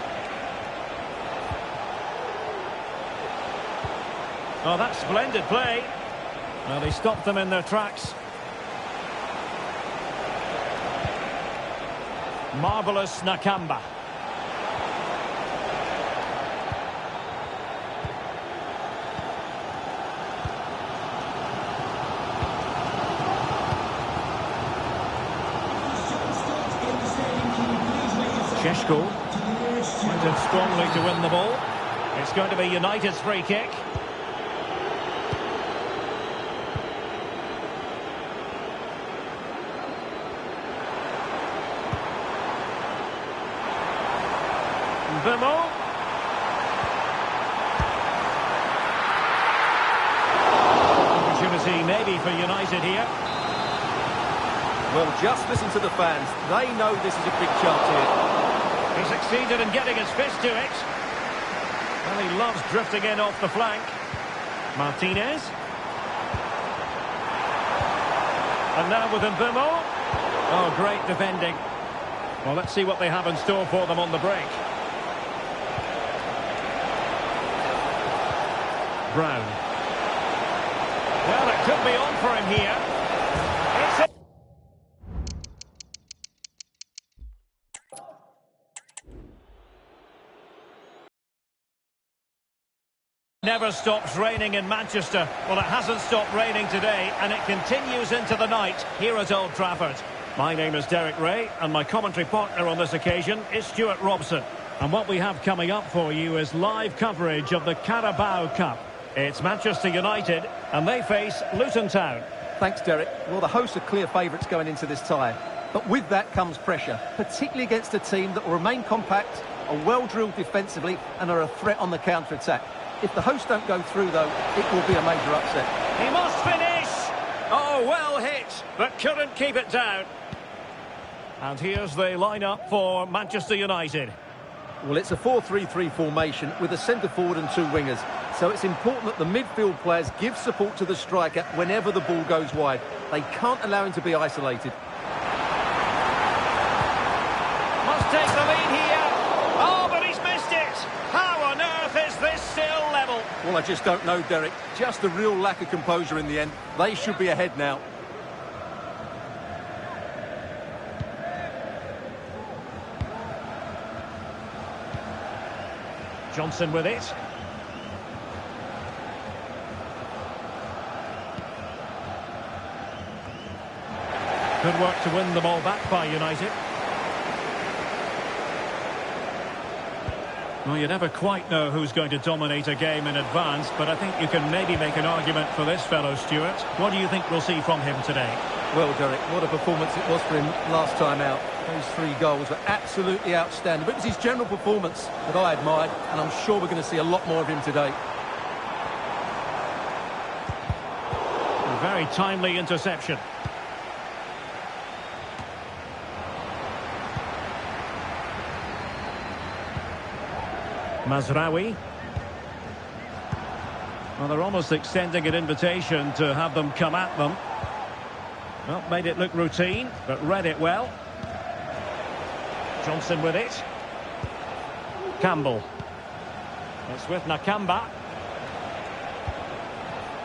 Oh, that's splendid play. Well, he stopped them in their tracks. Marvellous Nakamba. Šeško pointed strongly to win the ball. It's going to be United's free kick. Mbeumo. Opportunity maybe for United here. Well, just listen to the fans. They know this is a big chance here. He succeeded in getting his fist to it. Well, he loves drifting in off the flank. Martinez. And now with Mbemo. Oh, great defending. Well, let's see what they have in store for them on the break. Brown. Well, it could be on for him here. It's it. Never stops raining in Manchester. Well, it hasn't stopped raining today, and it continues into the night here at Old Trafford. My name is Derek Ray, and my commentary partner on this occasion is Stuart Robson. And what we have coming up for you is live coverage of the Carabao Cup. It's Manchester United, and they face Luton Town. Thanks, Derek. Well, the hosts are clear favourites going into this tie. But with that comes pressure, particularly against a team that will remain compact, are well-drilled defensively, and are a threat on the counter-attack. If the hosts don't go through, though, it will be a major upset. He must finish! Oh, well hit, but couldn't keep it down. And here's the lineup for Manchester United. Well, it's a 4-3-3 formation with a centre-forward and two wingers. So it's important that the midfield players give support to the striker whenever the ball goes wide. They can't allow him to be isolated. Must take the lead here. Oh, but he's missed it. How on earth is this still level? Well, I just don't know, Derek. Just a real lack of composure in the end. They should be ahead now. Johnson with it. Good work to win the ball back by United. Well, you never quite know who's going to dominate a game in advance, but I think you can maybe make an argument for this fellow, Stuart. What do you think we'll see from him today? Well, Derek, what a performance it was for him last time out. Those 3 goals were absolutely outstanding. But it was his general performance that I admired, and I'm sure we're going to see a lot more of him today. A very timely interception. Mazraoui. Well, they're almost extending an invitation to have them come at them. Well, made it look routine, but read it well. Johnson with it. Campbell. It's with Nakamba.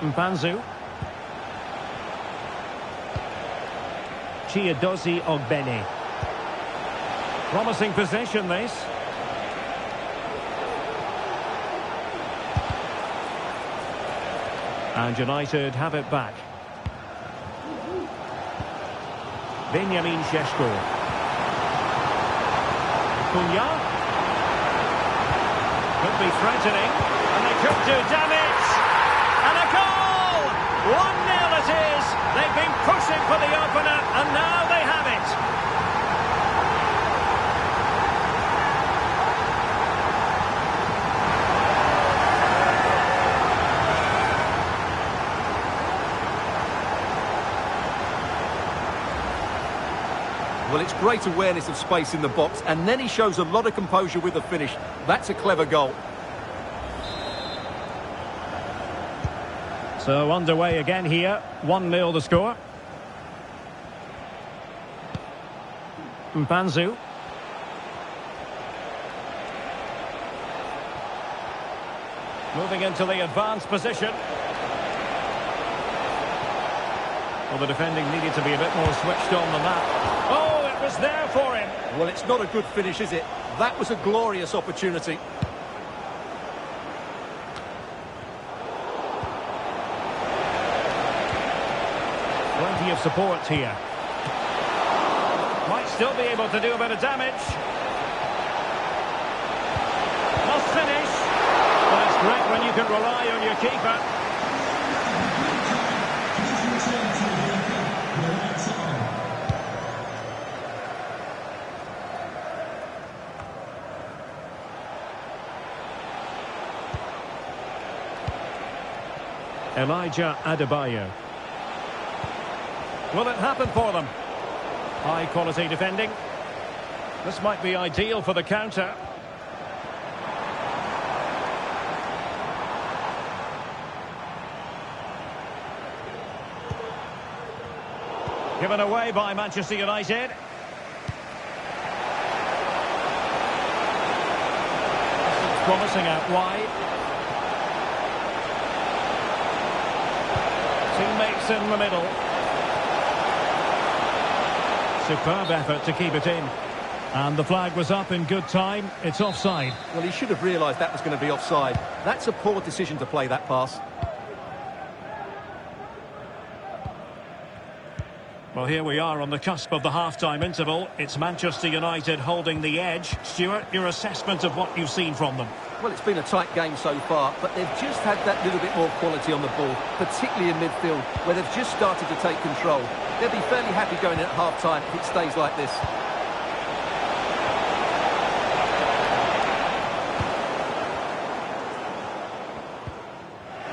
Mpanzu. Chiadozi Ogbene. Promising possession, this. And United have it back. Benjamin Šeško. Cunha. Could be threatening, and they could do damage. And a goal! 1-0 it is. They've been pushing for the opener, and now they have it. Well, it's great awareness of space in the box, and then he shows a lot of composure with the finish. That's a clever goal. So underway again here. 1-0 the score. Mpanzu. Moving into the advanced position. Well, the defending needed to be a bit more switched on than that. Oh, it was there for him. Well, it's not a good finish, is it? That was a glorious opportunity. Plenty of support here. Might still be able to do a bit of damage. Must finish. Well, it's great when you can rely on your keeper. Elijah Adebayo. Will it happen for them? High quality defending. This might be ideal for the counter. Given away by Manchester United. Promising out wide. Teammates in the middle. Superb effort to keep it in. And the flag was up in good time. It's offside. Well, he should have realised that was going to be offside. That's a poor decision to play that pass. Well, here we are on the cusp of the half-time interval. It's Manchester United holding the edge. Stuart, your assessment of what you've seen from them? Well, it's been a tight game so far, but they've just had that little bit more quality on the ball, particularly in midfield, where they've just started to take control. They'll be fairly happy going in at half-time if it stays like this.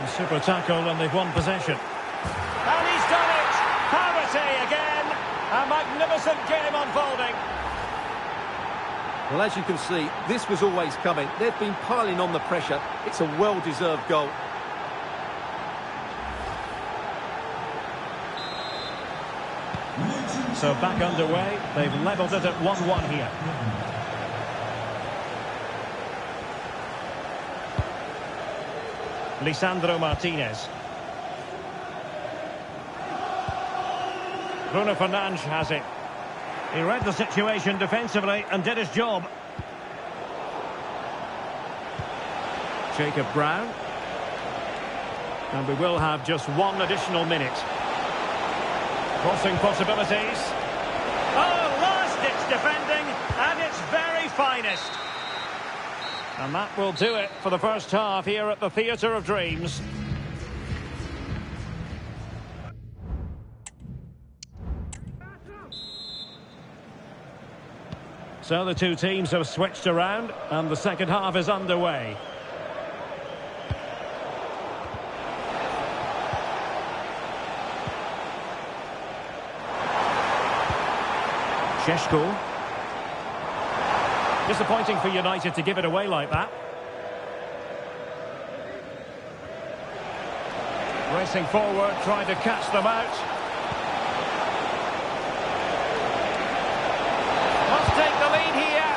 A super tackle, and they've won possession. And he's done it! Parity again! A magnificent game unfolding. Well, as you can see, this was always coming. They've been piling on the pressure. It's a well-deserved goal. So back underway. They've levelled it at 1-1 here. Lisandro Martinez. Bruno Fernandes has it. He read the situation defensively and did his job. Jacob Brown. And we will have just one additional minute. Crossing possibilities. Oh, last-ditch defending at its very finest. And that will do it for the first half here at the Theatre of Dreams. So the two teams have switched around and the second half is underway. Šeško. Disappointing for United to give it away like that. Racing forward, trying to catch them out. Must take the lead here.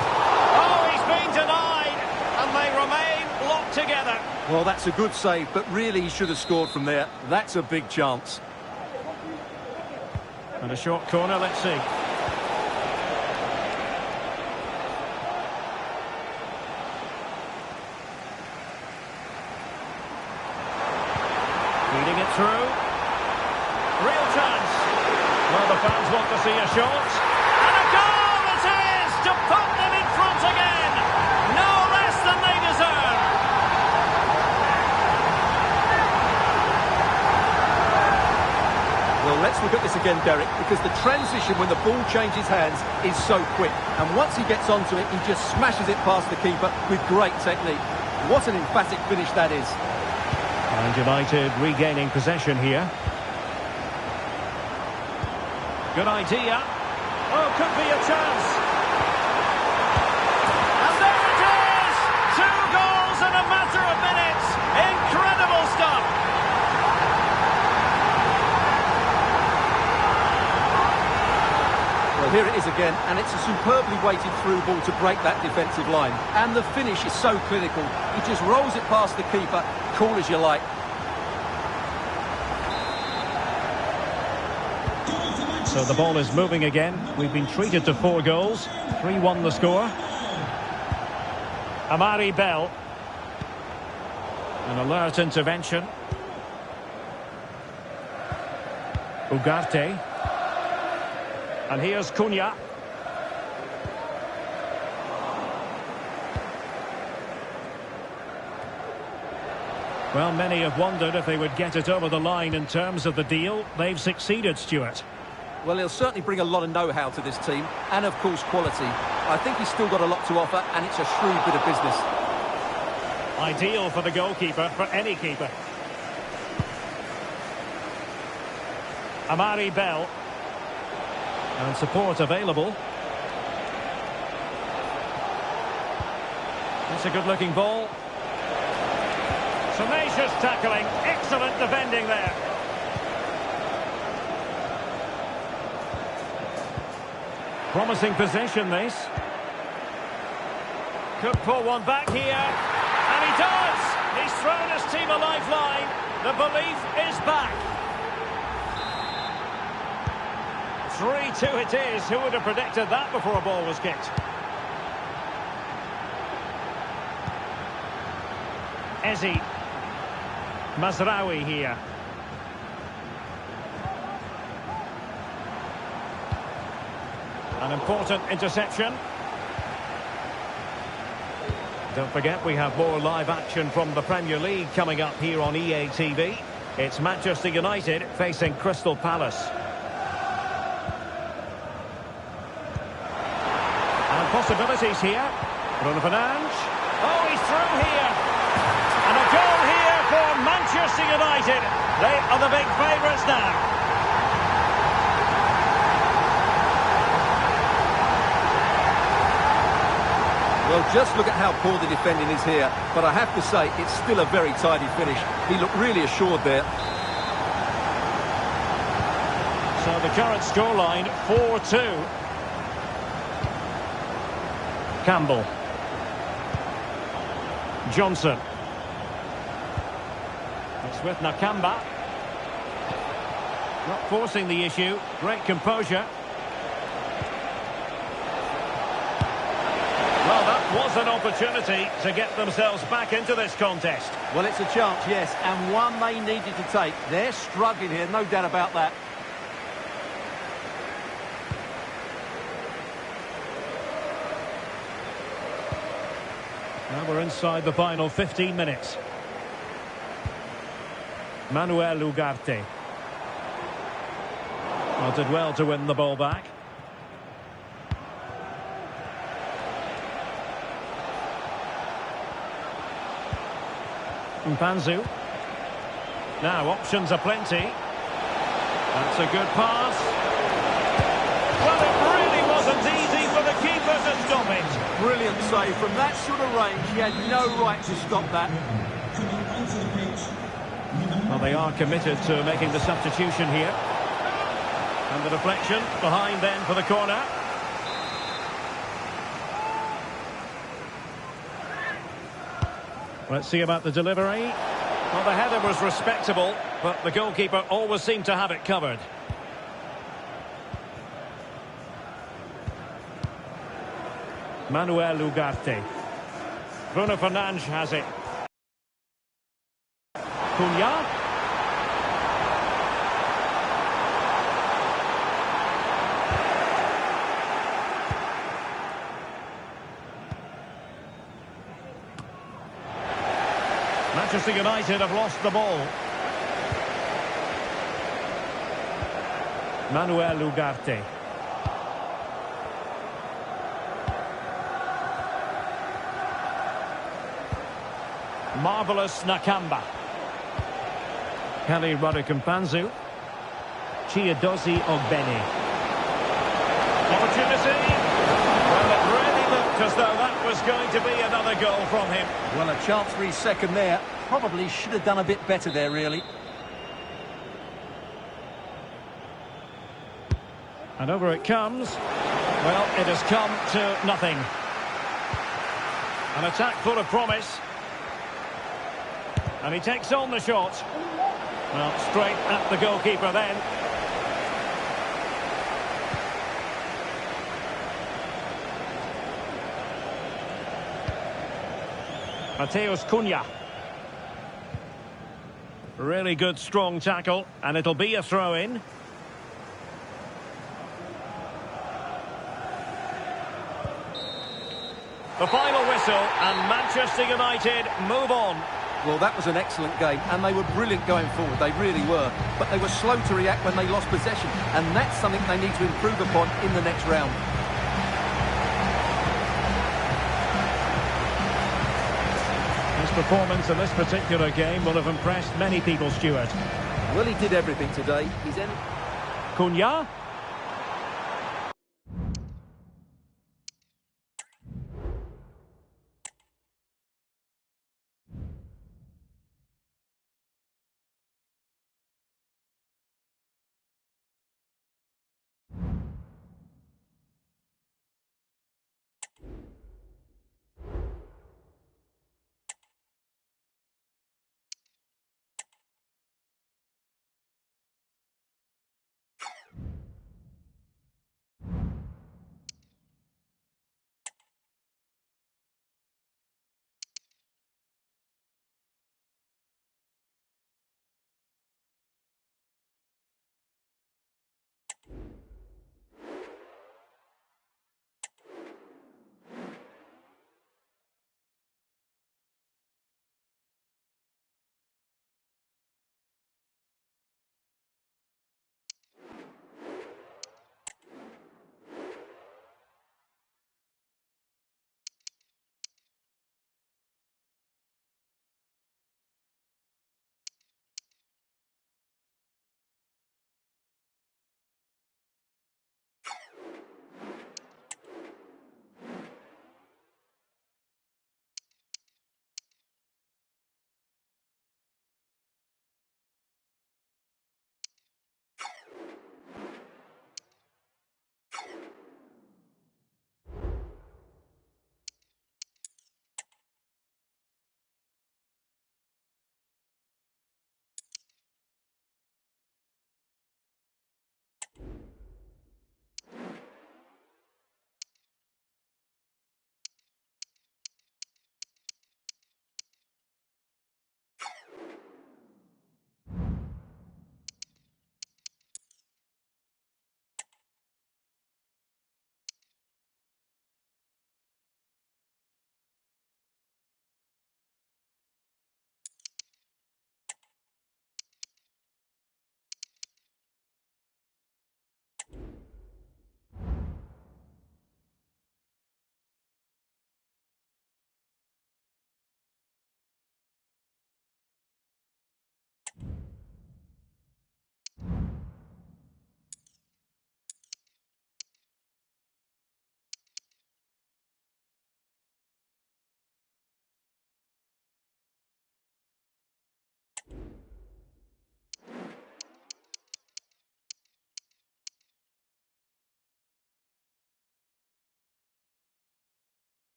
Oh, he's been denied. And they remain locked together. Well, that's a good save, but really he should have scored from there. That's a big chance. And a short corner, let's see. Feeding it through. Real chance. Well, the fans want to see a shot. And a goal it is to put them in front again. No less than they deserve. Well, let's look at this again, Derek, because the transition when the ball changes hands is so quick. And once he gets onto it, he just smashes it past the keeper with great technique. What an emphatic finish that is. And United regaining possession here. Good idea. Oh, could be a chance. And there it is! 2 goals in a matter of minutes. Incredible stuff. Well, here it is again, and it's a superbly weighted through ball to break that defensive line. And the finish is so clinical. He just rolls it past the keeper, cool as you like. So the ball is moving again. We've been treated to 4 goals. 3-1 the score. Amari Bell. An alert intervention. Ugarte. And here's Cunha. Well, many have wondered if they would get it over the line in terms of the deal. They've succeeded, Stuart. Well, he'll certainly bring a lot of know-how to this team, and of course quality. I think he's still got a lot to offer, and it's a shrewd bit of business. Ideal for the goalkeeper, for any keeper. Amari Bell. And support available. That's a good-looking ball. Tenacious tackling. Excellent defending there. Promising position, this. Could pull one back here. And he does! He's thrown his team a lifeline. The belief is back. 3-2 it is. Who would have predicted that before a ball was kicked? Ezi. Mazraoui here. An important interception. Don't forget, we have more live action from the Premier League coming up here on EA TV. It's Manchester United facing Crystal Palace. And possibilities here. Bruno Fernandes. Oh, he's through here. And a goal here for Manchester United. They are the big favourites now. Well, just look at how poor the defending is here. But I have to say, it's still a very tidy finish. He looked really assured there. So the current scoreline, 4-2. Campbell. Johnson. It's with Nakamba. Not forcing the issue. Great composure. Well, that was an opportunity to get themselves back into this contest. Well, it's a chance, yes, and one they needed to take. They're struggling here, no doubt about that. Now we're inside the final 15 minutes. Manuel Ugarte. Well, did well to win the ball back. Mpanzu. Now options are plenty. That's a good pass. Well, it really wasn't easy for the keeper to stop it. Brilliant save. From that sort of range, he had no right to stop that. Well, they are committed to making the substitution here. And the deflection behind then for the corner. Let's see about the delivery. Well, the header was respectable, but the goalkeeper always seemed to have it covered. Manuel Ugarte. Bruno Fernandes has it. Cunha. Manchester United have lost the ball. Manuel Ugarte. Marvellous Nakamba. Kelly Mpanzu. Chiadozi Ogbeni. Opportunity. Well, it really looked as though that was going to be another goal from him. Well, a chance for his second there. Probably should have done a bit better there, really. And over it comes. Well, it has come to nothing. An attack full of promise. And he takes on the shot. Well, straight at the goalkeeper then. Mateus Cunha. Really good, strong tackle. And it'll be a throw-in. The final whistle, and Manchester United move on. Well, that was an excellent game, and they were brilliant going forward. They really were. But they were slow to react when they lost possession, and that's something they need to improve upon in the next round. His performance in this particular game will have impressed many people, Stuart. Well, he did everything today. Cunha.